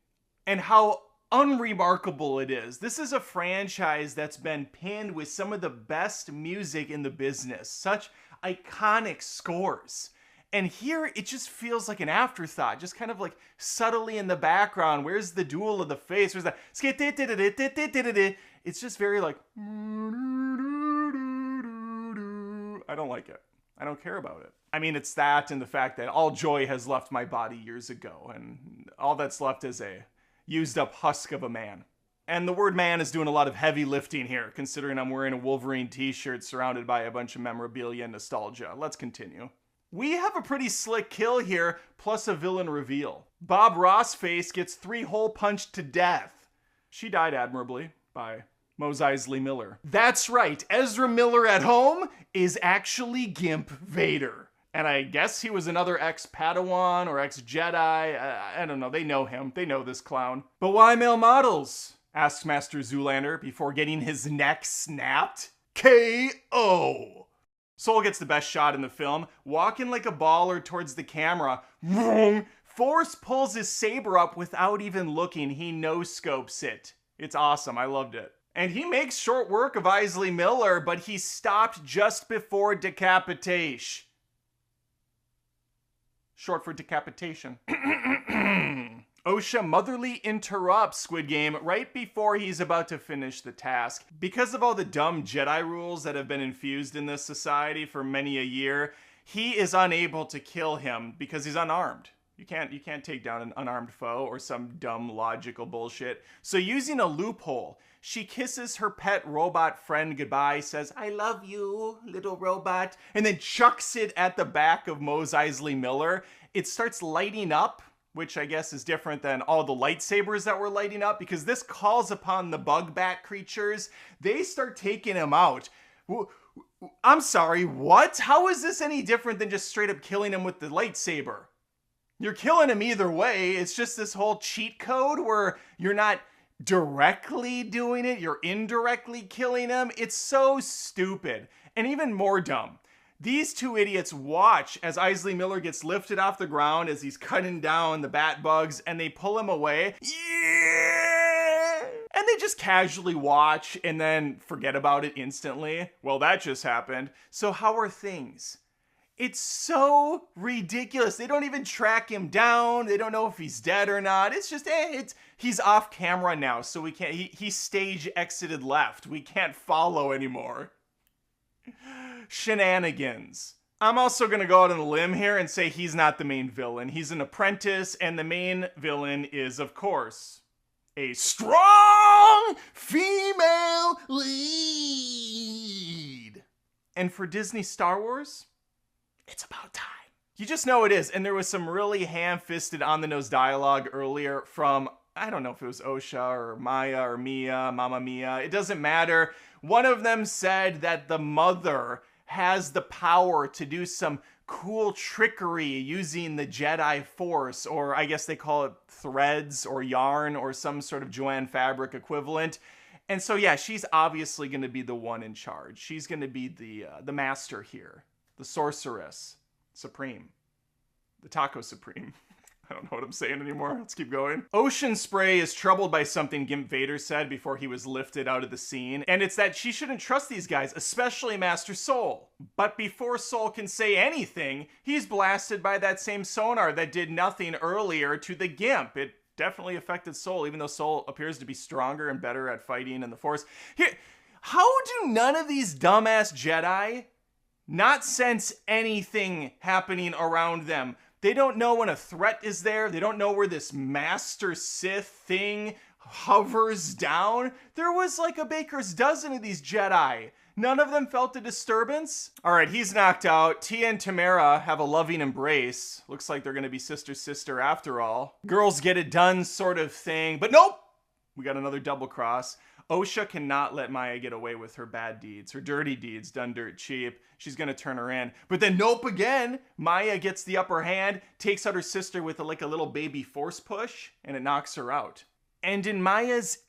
and how unremarkable it is. This is a franchise that's been pinned with some of the best music in the business. Such iconic scores. And here, it just feels like an afterthought, just kind of like subtly in the background. Where's the duel of the face? Where's that? It's just very like, I don't like it. I don't care about it. I mean, it's that and the fact that all joy has left my body years ago, and all that's left is a used up husk of a man. And the word man is doing a lot of heavy lifting here, considering I'm wearing a Wolverine t-shirt surrounded by a bunch of memorabilia and nostalgia. Let's continue. We have a pretty slick kill here, plus a villain reveal. Bob Rossface gets 3 hole punched to death. She died admirably by Mos Eisley Miller. That's right, Ezra Miller at home is actually Gimp Vader. And I guess he was another ex-Padawan or ex-Jedi. I don't know, they know him. They know this clown. But why male models? Asks Master Zoolander before getting his neck snapped. KO! Soul gets the best shot in the film, walking like a baller towards the camera. Force pulls his saber up without even looking. He no-scopes it. It's awesome. I loved it. And he makes short work of Eisley Miller, but he stopped just before decapitation. Short for decapitation. Osha motherly interrupts Squid Game right before he's about to finish the task. Because of all the dumb Jedi rules that have been infused in this society for many a year, he is unable to kill him because he's unarmed. You can't take down an unarmed foe or some dumb logical bullshit. So using a loophole, she kisses her pet robot friend goodbye, says, "I love you, little robot," and then chucks it at the back of Mos Eisley Miller. It starts lighting up, which I guess is different than all the lightsabers that were lighting up, because this calls upon the bug bat creatures. They start taking him out. I'm sorry, what? How is this any different than just straight up killing him with the lightsaber? You're killing him either way. It's just this whole cheat code where you're not directly doing it, you're indirectly killing him. It's so stupid. And even more dumb. These two idiots watch as Isley Miller gets lifted off the ground as he's cutting down the bat bugs, and they pull him away. Yeah! And they just casually watch and then forget about it instantly. Well, that just happened. So how are things? It's so ridiculous. They don't even track him down. They don't know if he's dead or not. It's just, he's off camera now, so we can't, he stage exited left. We can't follow anymore. Shenanigans. I'm also gonna go out on a limb here and say he's not the main villain. He's an apprentice, and the main villain is, of course, a strong female lead. And for Disney Star Wars, it's about time. You just know it is. And there was some really ham-fisted on-the-nose dialogue earlier from, I don't know if it was Osha or Maya or Mia, Mama Mia. It doesn't matter. One of them said that the mother has the power to do some cool trickery using the Jedi Force, or I guess they call it threads or yarn or some sort of Joanne fabric equivalent. And so, yeah, she's obviously going to be the one in charge. She's going to be the master here. The sorceress supreme. The taco supreme. I don't know what I'm saying anymore. Let's keep going. Ocean Spray is troubled by something Gimp Vader said before he was lifted out of the scene, and it's that she shouldn't trust these guys, especially Master Soul. But before Soul can say anything, he's blasted by that same sonar that did nothing earlier to the Gimp. It definitely affected Soul, even though Soul appears to be stronger and better at fighting in the Force. Here, how do none of these dumbass Jedi not sense anything happening around them? They don't know when a threat is there. They don't know where this Master Sith thing hovers down. There was like a baker's dozen of these Jedi. None of them felt a disturbance. All right, he's knocked out. Tia and Tamara have a loving embrace. Looks like they're gonna be sister after all. Girls get it done sort of thing, but nope! We got another double cross. Osha cannot let Maya get away with her bad deeds, her dirty deeds done dirt cheap. She's gonna turn her in. But then nope again. Maya gets the upper hand, takes out her sister with like a little baby force push, and it knocks her out. And in Maya's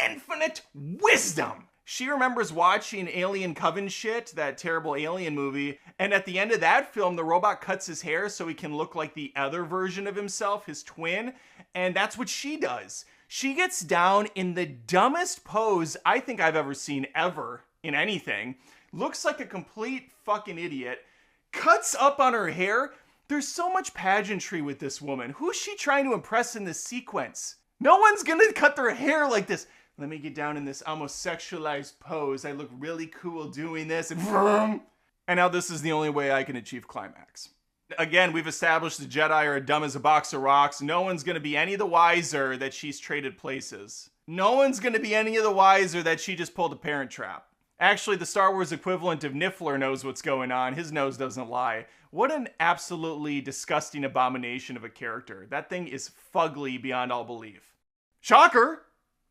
infinite wisdom, she remembers watching Alien Coven shit, that terrible Alien movie, and at the end of that film, the robot cuts his hair so he can look like the other version of himself, his twin, and that's what she does. She gets down in the dumbest pose I think I've ever seen ever in anything. Looks like a complete fucking idiot. Cuts up on her hair. There's so much pageantry with this woman. Who's she trying to impress in this sequence? No one's gonna cut their hair like this. Let me get down in this almost sexualized pose. I look really cool doing this. And now this is the only way I can achieve climax. Again, we've established the Jedi are dumb as a box of rocks. No one's going to be any the wiser that she's traded places. No one's going to be any of the wiser that she just pulled a parent trap. Actually, the Star Wars equivalent of Niffler knows what's going on. His nose doesn't lie. What an absolutely disgusting abomination of a character. That thing is fugly beyond all belief. Shocker!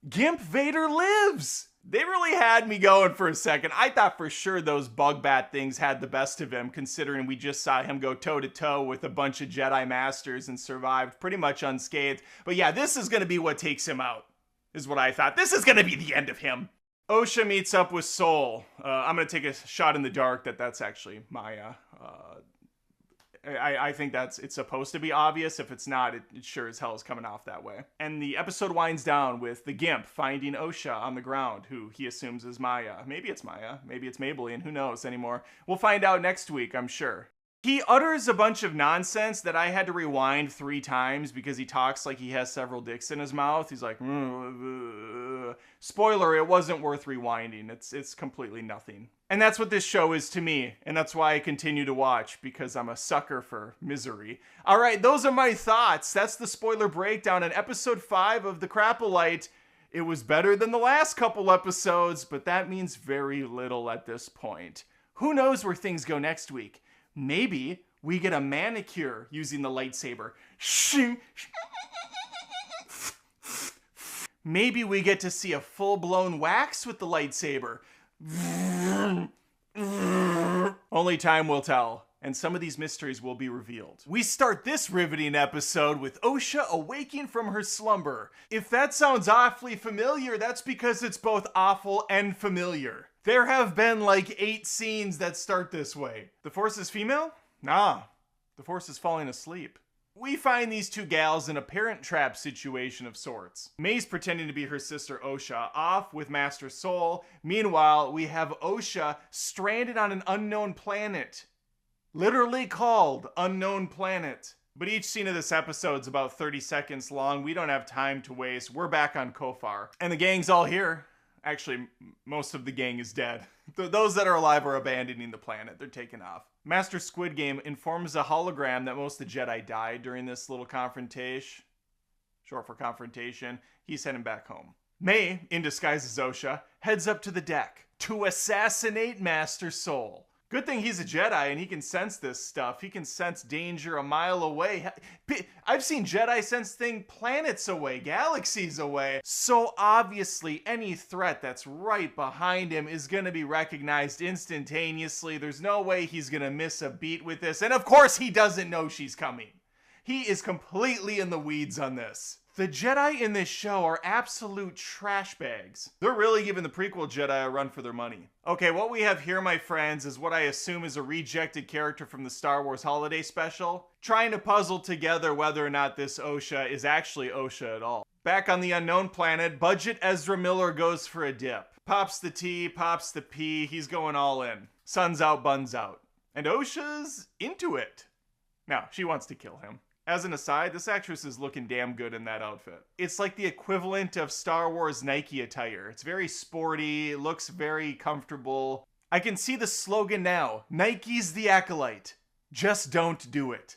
Gimp Vader lives! They really had me going for a second. I thought for sure those bug bat things had the best of him, considering we just saw him go toe-to-toe with a bunch of Jedi Masters and survived pretty much unscathed. But yeah, this is going to be what takes him out, is what I thought. This is going to be the end of him. Osha meets up with Soul. I'm going to take a shot in the dark that that's actually Maya. I think it's supposed to be obvious. If it's not, it sure as hell is coming off that way. And the episode winds down with the Gimp finding Osha on the ground, who he assumes is Maya. Maybe it's Maya. Maybe it's Maybelline. Who knows anymore? We'll find out next week, I'm sure. He utters a bunch of nonsense that I had to rewind 3 times because he talks like he has several dicks in his mouth. He's like, spoiler, it wasn't worth rewinding. It's completely nothing. And that's what this show is to me. And that's why I continue to watch, because I'm a sucker for misery. All right, those are my thoughts. That's the spoiler breakdown on episode 5 of The Acolyte. It was better than the last couple episodes, but that means very little at this point. Who knows where things go next week? Maybe we get a manicure using the lightsaber. Maybe we get to see a full-blown wax with the lightsaber. Only time will tell. and some of these mysteries will be revealed. We start this riveting episode with Osha awaking from her slumber. If that sounds awfully familiar, that's because it's both awful and familiar. There have been like 8 scenes that start this way. The Force is female? Nah, the Force is falling asleep. We find these two gals in a parent trap situation of sorts. May's pretending to be her sister Osha, off with Master Soul. Meanwhile, we have Osha stranded on an unknown planet. Literally called Unknown Planet. But each scene of this episode's about 30 seconds long. We don't have time to waste. We're back on Kofar. And the gang's all here. Actually, most of the gang is dead. Those that are alive are abandoning the planet. They're taken off. Master Squid Game informs a hologram that most of the Jedi died during this little confrontation. Short for confrontation. He's heading back home. May, in disguise as Osha, heads up to the deck to assassinate Master Soul. Good thing he's a Jedi and he can sense this stuff. He can sense danger a mile away. I've seen Jedi sense things planets away, galaxies away. So obviously any threat that's right behind him is going to be recognized instantaneously. There's no way he's going to miss a beat with this. And of course he doesn't know she's coming. He is completely in the weeds on this. The Jedi in this show are absolute trash bags. They're really giving the prequel Jedi a run for their money. Okay, what we have here, my friends, is what I assume is a rejected character from the Star Wars Holiday Special, trying to puzzle together whether or not this Osha is actually Osha at all. Back on the unknown planet, Budget Ezra Miller goes for a dip. Pops the T, pops the P, he's going all in. Sun's out, buns out. And Osha's into it. Now, she wants to kill him. As an aside, this actress is looking damn good in that outfit. It's like the equivalent of Star Wars Nike attire. It's very sporty, looks very comfortable. I can see the slogan now. Nike's the Acolyte. Just don't do it.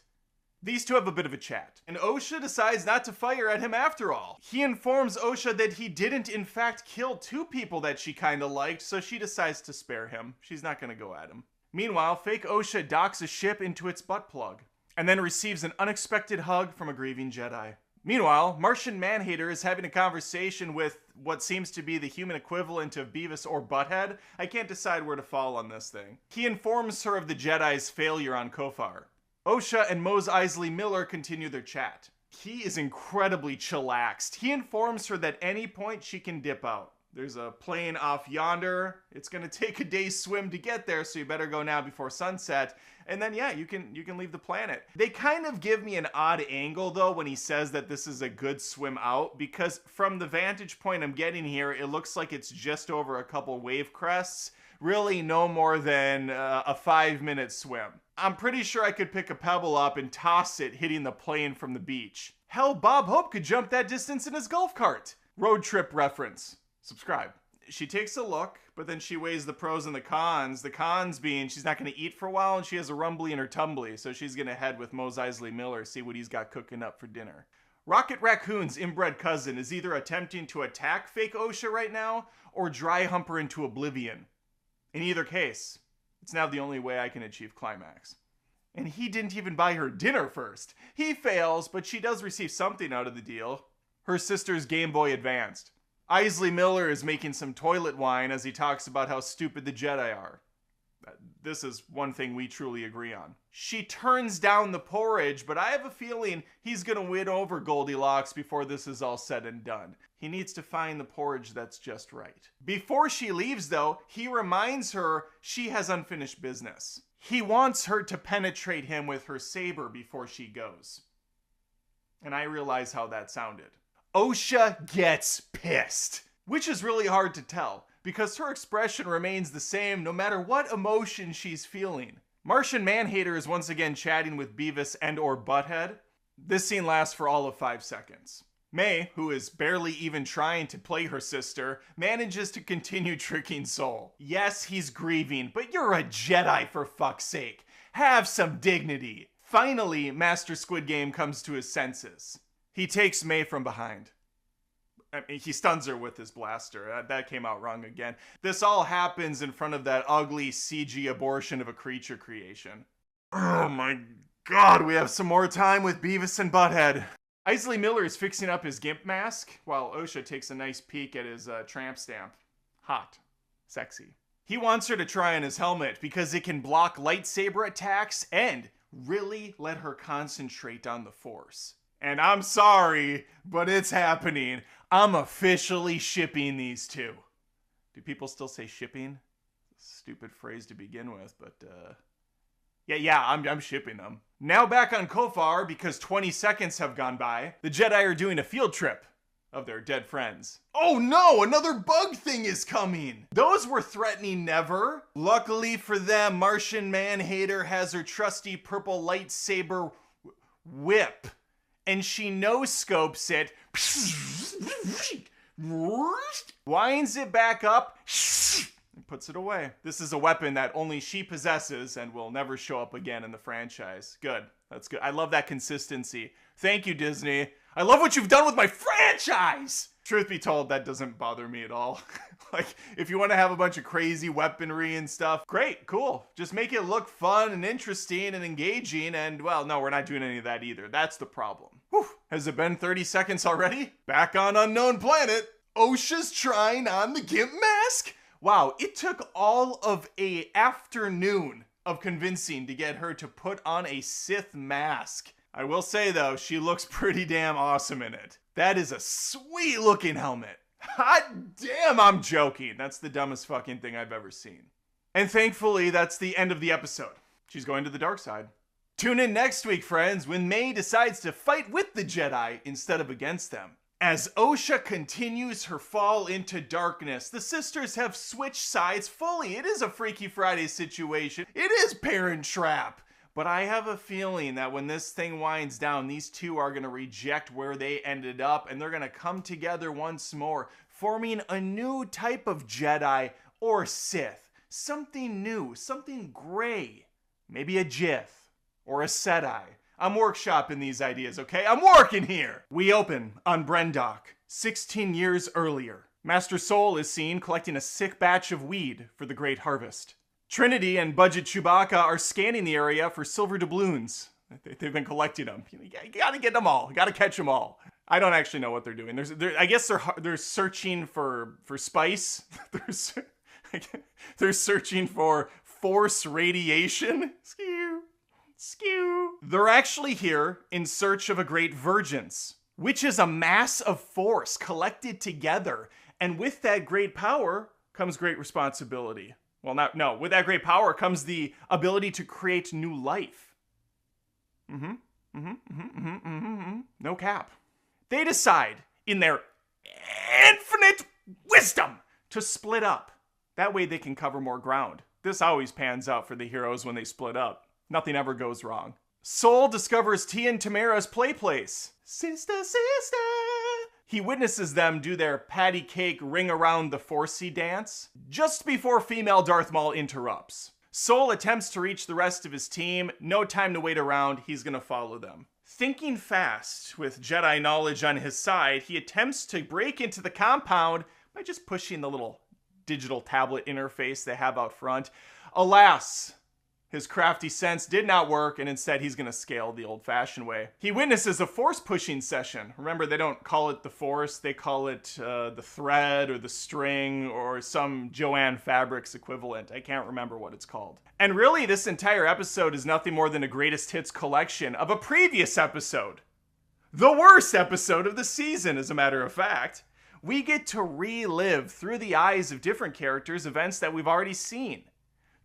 These two have a bit of a chat, and Osha decides not to fire at him after all. He informs Osha that he didn't in fact kill 2 people that she kinda liked, so she decides to spare him. She's not gonna go at him. Meanwhile, fake Osha docks a ship into its butt plug, and then receives an unexpected hug from a grieving Jedi. Meanwhile, Martian Manhater is having a conversation with what seems to be the human equivalent of Beavis or Butthead. I can't decide where to fall on this thing. He informs her of the Jedi's failure on Kofar. Osha and Mos Eisley Miller continue their chat. He is incredibly chillaxed. He informs her that any point she can dip out. There's a plane off yonder. It's gonna take a day's swim to get there, so you better go now before sunset. And then yeah, you can leave the planet. They kind of give me an odd angle though when he says that this is a good swim out, because from the vantage point I'm getting here, it looks like it's just over a couple wave crests. Really no more than a 5-minute swim. I'm pretty sure I could pick a pebble up and toss it, hitting the plane from the beach. Hell, Bob Hope could jump that distance in his golf cart. Road trip reference. Subscribe. She takes a look, but then she weighs the pros and the cons. The cons being she's not going to eat for a while and she has a rumbly in her tumbly, so she's going to head with Mos Eisley Miller, see what he's got cooking up for dinner. Rocket Raccoon's inbred cousin is either attempting to attack fake Osha right now or dry hump her into oblivion. In either case, it's now the only way I can achieve climax. And he didn't even buy her dinner first. He fails, but she does receive something out of the deal. Her sister's Game Boy Advanced. Eisley Miller is making some toilet wine as he talks about how stupid the Jedi are. This is one thing we truly agree on. She turns down the porridge, but I have a feeling he's gonna win over Goldilocks before this is all said and done. He needs to find the porridge that's just right. Before she leaves though, he reminds her she has unfinished business. He wants her to penetrate him with her saber before she goes. And I realize how that sounded. Osha gets pissed, which is really hard to tell because her expression remains the same no matter what emotion she's feeling. Martian Manhater is once again chatting with Beavis and or Butthead. This scene lasts for all of 5 seconds. May, who is barely even trying to play her sister, manages to continue tricking Soul. Yes, he's grieving, but you're a Jedi for fuck's sake. Have some dignity. Finally, Master Squid Game comes to his senses. He takes May from behind. I mean, he stuns her with his blaster. That came out wrong again. This all happens in front of that ugly CG abortion of a creature creation. Oh my god, we have some more time with Beavis and Butthead. Eisley Miller is fixing up his gimp mask, while Osha takes a nice peek at his tramp stamp. Hot. Sexy. He wants her to try on his helmet because it can block lightsaber attacks and really let her concentrate on the Force. And I'm sorry, but it's happening. I'm officially shipping these two. Do people still say shipping? Stupid phrase to begin with, but I'm shipping them. Now back on Kofar, because 20 seconds have gone by, the Jedi are doing a field trip of their dead friends. Oh no, another bug thing is coming! Those were threatening never. Luckily for them, Martian Man-Hater has her trusty purple lightsaber whip, and she no-scopes it, winds it back up, and puts it away. This is a weapon that only she possesses and will never show up again in the franchise. Good. That's good. I love that consistency. Thank you, Disney. I love what you've done with my franchise! Truth be told, that doesn't bother me at all. Like, if you want to have a bunch of crazy weaponry and stuff, great, cool. Just make it look fun and interesting and engaging, and, well, no, we're not doing any of that either. That's the problem. Whew. Has it been 30 seconds already? Back on Unknown Planet, Osha's trying on the Gimp mask. Wow, it took all of an afternoon of convincing to get her to put on a Sith mask. I will say, though, she looks pretty damn awesome in it. That is a sweet looking helmet. Hot damn, I'm joking. That's the dumbest fucking thing I've ever seen. And thankfully, that's the end of the episode. She's going to the dark side. Tune in next week, friends, when May decides to fight with the Jedi instead of against them. As Osha continues her fall into darkness, the sisters have switched sides fully. It is a Freaky Friday situation. It is Parent Trap. But I have a feeling that when this thing winds down, these two are going to reject where they ended up, and they're going to come together once more, forming a new type of Jedi or Sith. Something new, something gray. Maybe a Jith or a Seti. I'm workshopping these ideas, okay? I'm working here! We open on Brendok, 16 years earlier. Master Soul is seen collecting a sick batch of weed for the Great Harvest. Trinity and Budget Chewbacca are scanning the area for silver doubloons. They've been collecting them. You gotta get them all. You gotta catch them all. I don't actually know what they're doing. I guess they're searching for spice. They're searching for Force radiation. Skew. They're actually here in search of a great vergence, which is a mass of Force collected together. And with that great power comes great responsibility. Well, no, with that great power comes the ability to create new life. No cap. They decide, in their infinite wisdom, to split up. That way they can cover more ground. This always pans out for the heroes when they split up. Nothing ever goes wrong. Soul discovers Tia and Tamara's play place. Sister. He witnesses them do their patty cake ring around the Forcey dance just before female Darth Maul interrupts. Soul attempts to reach the rest of his team. No time to wait around. He's gonna follow them. Thinking fast, with Jedi knowledge on his side, he attempts to break into the compound by just pushing the little digital tablet interface they have out front. Alas, his crafty sense did not work, and instead he's going to scale the old-fashioned way. He witnesses a force-pushing session. Remember, they don't call it the Force, they call it the thread or the string or some Joanne Fabrics equivalent. I can't remember what it's called. And really, this entire episode is nothing more than a greatest hits collection of a previous episode. The worst episode of the season, as a matter of fact. We get to relive through the eyes of different characters events that we've already seen.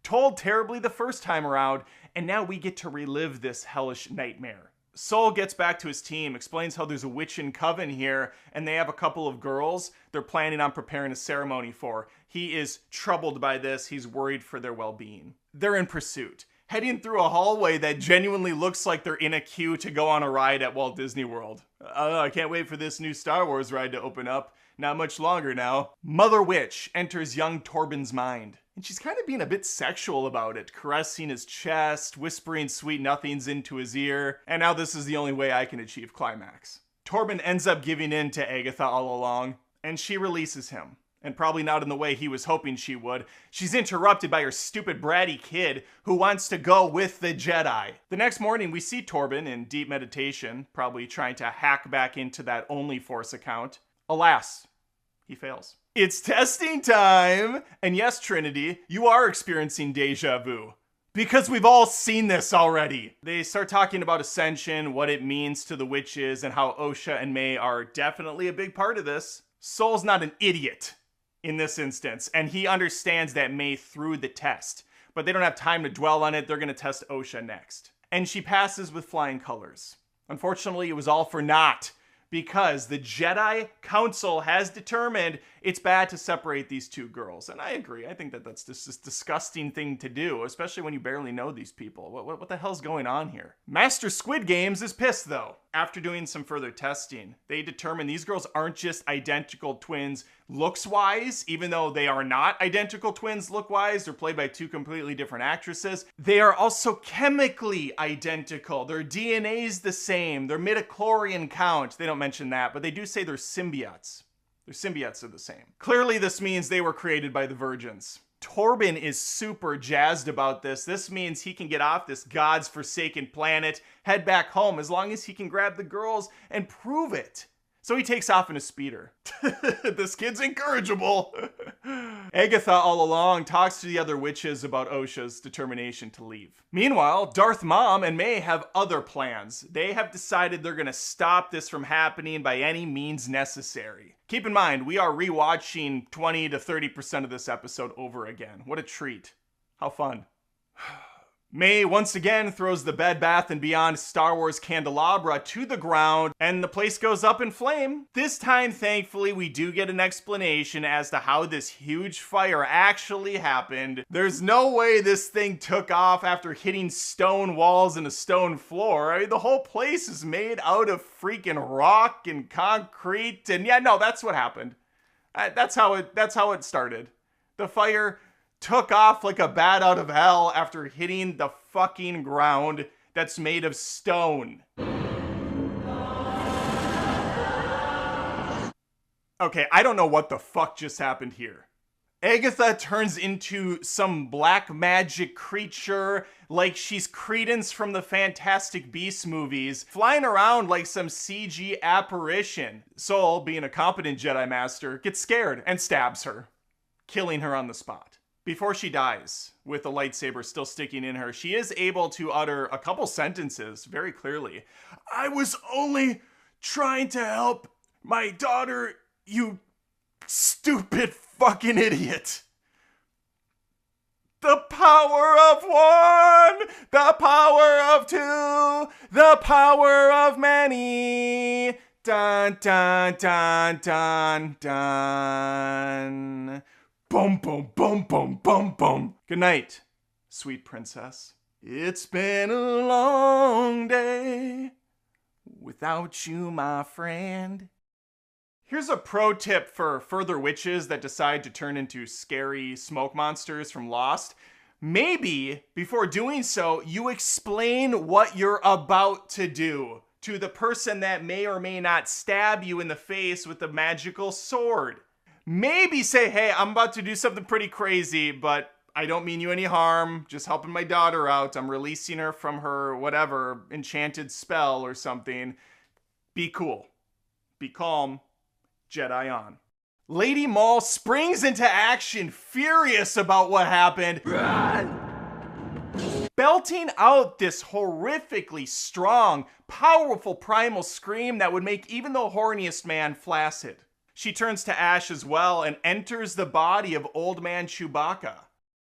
Told terribly the first time around, and now we get to relive this hellish nightmare. Soul gets back to his team, explains how there's a witchin' coven here, and they have a couple of girls they're planning on preparing a ceremony for. He is troubled by this, he's worried for their well-being. They're in pursuit, heading through a hallway that genuinely looks like they're in a queue to go on a ride at Walt Disney World. I can't wait for this new Star Wars ride to open up. Not much longer now. Mother Witch enters young Torben's mind. And she's kind of being a bit sexual about it, caressing his chest, whispering sweet nothings into his ear, and now this is the only way I can achieve climax. Torben ends up giving in to Agatha all along, and she releases him. And probably not in the way he was hoping she would. She's interrupted by her stupid bratty kid who wants to go with the Jedi. The next morning we see Torben in deep meditation, probably trying to hack back into that Only Force account. Alas, he fails. It's testing time! And yes, Trinity, you are experiencing deja vu. Because we've all seen this already. They start talking about Ascension, what it means to the witches, and how Osha and May are definitely a big part of this. Soul's not an idiot in this instance, and he understands that May threw the test. But they don't have time to dwell on it, they're gonna test Osha next. And she passes with flying colors. Unfortunately, it was all for naught, because the Jedi Council has determined it's bad to separate these two girls. And I agree. I think that that's just this disgusting thing to do, especially when you barely know these people. What the hell's going on here? Master Squid Games is pissed, though. After doing some further testing, they determined these girls aren't just identical twins looks-wise, even though they are not identical twins look-wise. They're played by two completely different actresses. They are also chemically identical. Their DNA's the same. Their midichlorian count, they don't mention that, but they do say they're symbiotes. Their symbiotes are the same. Clearly, this means they were created by the Virgins. Torben is super jazzed about this. This means he can get off this God's forsaken planet, head back home, as long as he can grab the girls and prove it. So he takes off in a speeder. This kid's incorrigible. Agatha all along talks to the other witches about Osha's determination to leave. Meanwhile, Darth Mom and May have other plans. They have decided they're gonna stop this from happening by any means necessary. Keep in mind, we are rewatching 20 to 30% of this episode over again. What a treat. How fun. May once again throws the Bed Bath & Beyond Star Wars candelabra to the ground, and the place goes up in flame. This time, thankfully, we do get an explanation as to how this huge fire actually happened. There's no way this thing took off after hitting stone walls and a stone floor. I mean, the whole place is made out of freaking rock and concrete, and yeah, no, that's what happened. That's how it started. The fire took off like a bat out of hell after hitting the fucking ground that's made of stone. Okay, I don't know what the fuck just happened here. Agatha turns into some black magic creature like she's Credence from the Fantastic Beasts movies, flying around like some CG apparition. Soul, being a competent Jedi Master, gets scared and stabs her, killing her on the spot. Before she dies, with the lightsaber still sticking in her, she is able to utter a couple sentences very clearly. I was only trying to help my daughter, you stupid fucking idiot. The power of one, the power of two, the power of many. Dun, dun, dun, dun, dun. Boom, boom, boom, boom, boom, boom. Good night, sweet princess. It's been a long day without you, my friend. Here's a pro tip for further witches that decide to turn into scary smoke monsters from Lost. Maybe, before doing so, you explain what you're about to do to the person that may or may not stab you in the face with a magical sword. Maybe say, hey, I'm about to do something pretty crazy, but I don't mean you any harm. Just helping my daughter out. I'm releasing her from her, whatever, enchanted spell or something. Be cool. Be calm. Jedi on. Lady Maul springs into action, furious about what happened. Belting out this horrifically strong, powerful primal scream that would make even the horniest man flaccid. She turns to ash as well and enters the body of Old Man Chewbacca.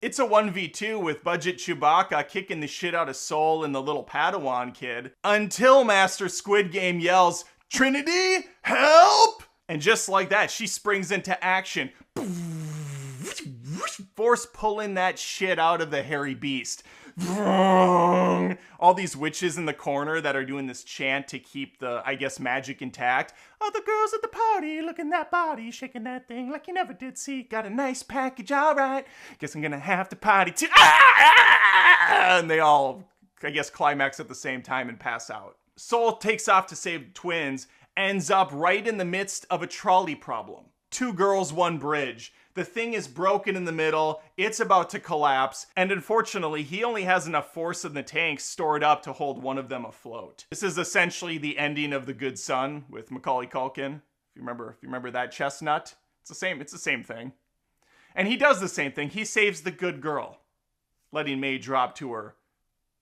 It's a 1v2 with budget Chewbacca kicking the shit out of Soul and the little Padawan kid, until Master Squid Game yells, Trinity, help! And just like that, she springs into action, force pulling that shit out of the hairy beast. All these witches in the corner that are doing this chant to keep the, I guess, magic intact. All the girls at the party, looking that body, shaking that thing like you never did see. Got a nice package, all right. Guess I'm gonna have to party too. And they all, I guess, climax at the same time and pass out. Soul takes off to save twins, ends up right in the midst of a trolley problem. 2 girls, 1 bridge. The thing is broken in the middle, it's about to collapse, and unfortunately, he only has enough force in the tank stored up to hold one of them afloat. This is essentially the ending of The Good Son with Macaulay Culkin. If you remember that chestnut, It's the same thing. And he does the same thing. He saves the good girl, letting May drop to her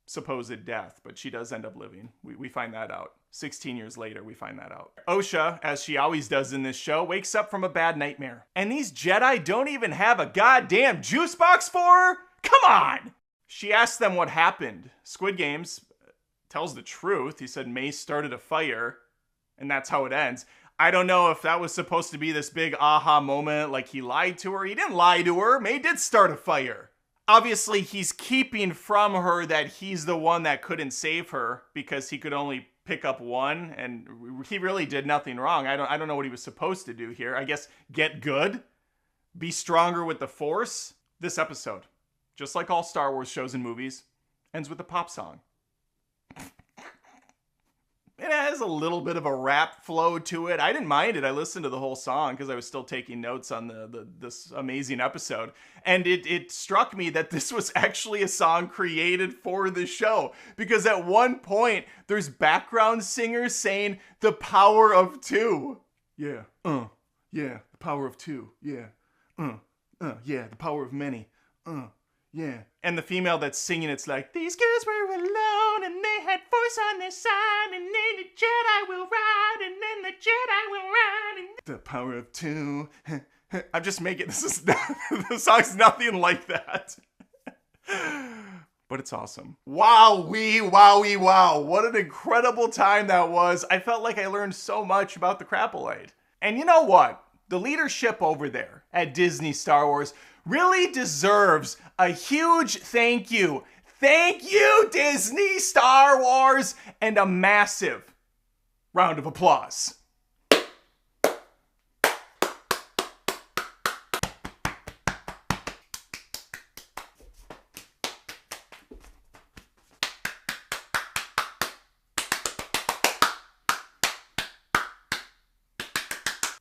supposed death, but she does end up living. We find that out. 16 years later, we find that out. Osha, as she always does in this show, wakes up from a bad nightmare. And these Jedi don't even have a goddamn juice box for her? Come on! She asks them what happened. Squid Games tells the truth. He said May started a fire, and that's how it ends. I don't know if that was supposed to be this big aha moment, like he lied to her. He didn't lie to her. May did start a fire. Obviously, he's keeping from her that he's the one that couldn't save her because he could only pick up one, and he really did nothing wrong. I don't know what he was supposed to do here. I guess get good, be stronger with the Force. This episode, just like all Star Wars shows and movies, ends with a pop song. It has a little bit of a rap flow to it. I didn't mind it. I listened to the whole song because I was still taking notes on this amazing episode. And it struck me that this was actually a song created for the show. Because at one point, there's background singers saying, "The power of two." Yeah, yeah, the power of two. Yeah, yeah, the power of many. Yeah. And the female that's singing, it's like, "These girls were alone and they had Force on their side, and then the Jedi will ride, and then the Jedi will ride." And the power of two. I'm just making, the song's nothing like that. But it's awesome. Wowee, wowee, wow. What an incredible time that was. I felt like I learned so much about the Acolyte. And you know what? The leadership over there at Disney Star Wars really deserves a huge thank you. Thank you, Disney Star Wars, and a massive round of applause.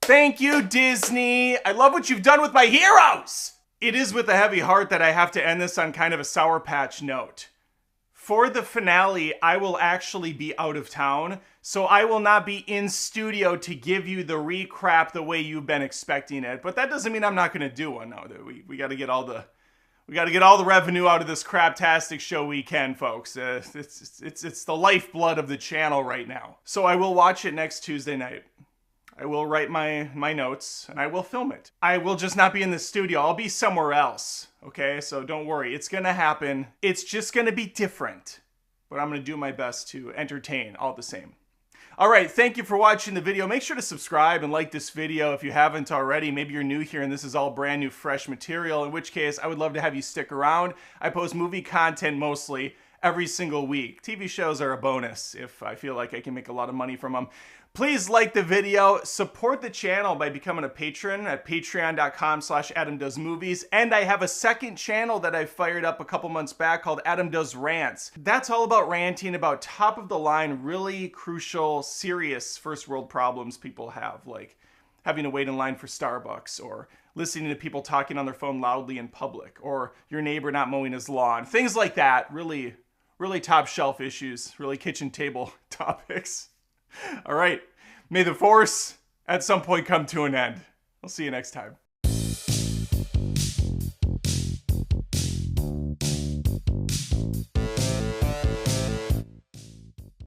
Thank you, Disney. I love what you've done with my heroes. It is with a heavy heart that I have to end this on kind of a Sour Patch note. For the finale, I will actually be out of town, so I will not be in studio to give you the recap the way you've been expecting it. But that doesn't mean I'm not going to do one. No, we got to get all the revenue out of this craptastic show we can, folks. It's the lifeblood of the channel right now. So I will watch it next Tuesday night. I will write my notes, and I will film it. I will just not be in the studio. I'll be somewhere else, okay? So don't worry. It's going to happen. It's just going to be different. But I'm going to do my best to entertain all the same. All right, thank you for watching the video. Make sure to subscribe and like this video if you haven't already. Maybe you're new here and this is all brand new, fresh material, in which case I would love to have you stick around. I post movie content mostly every single week. TV shows are a bonus if I feel like I can make a lot of money from them. Please like the video, support the channel by becoming a patron at patreon.com/AdamDoesMovies, and I have a second channel that I fired up a couple months back called Adam Does Rants. That's all about ranting about top of the line, really crucial, serious first world problems people have, like having to wait in line for Starbucks, or listening to people talking on their phone loudly in public, or your neighbor not mowing his lawn, things like that. Really top shelf issues, really kitchen table topics. All right, may the Force at some point come to an end. I'll see you next time.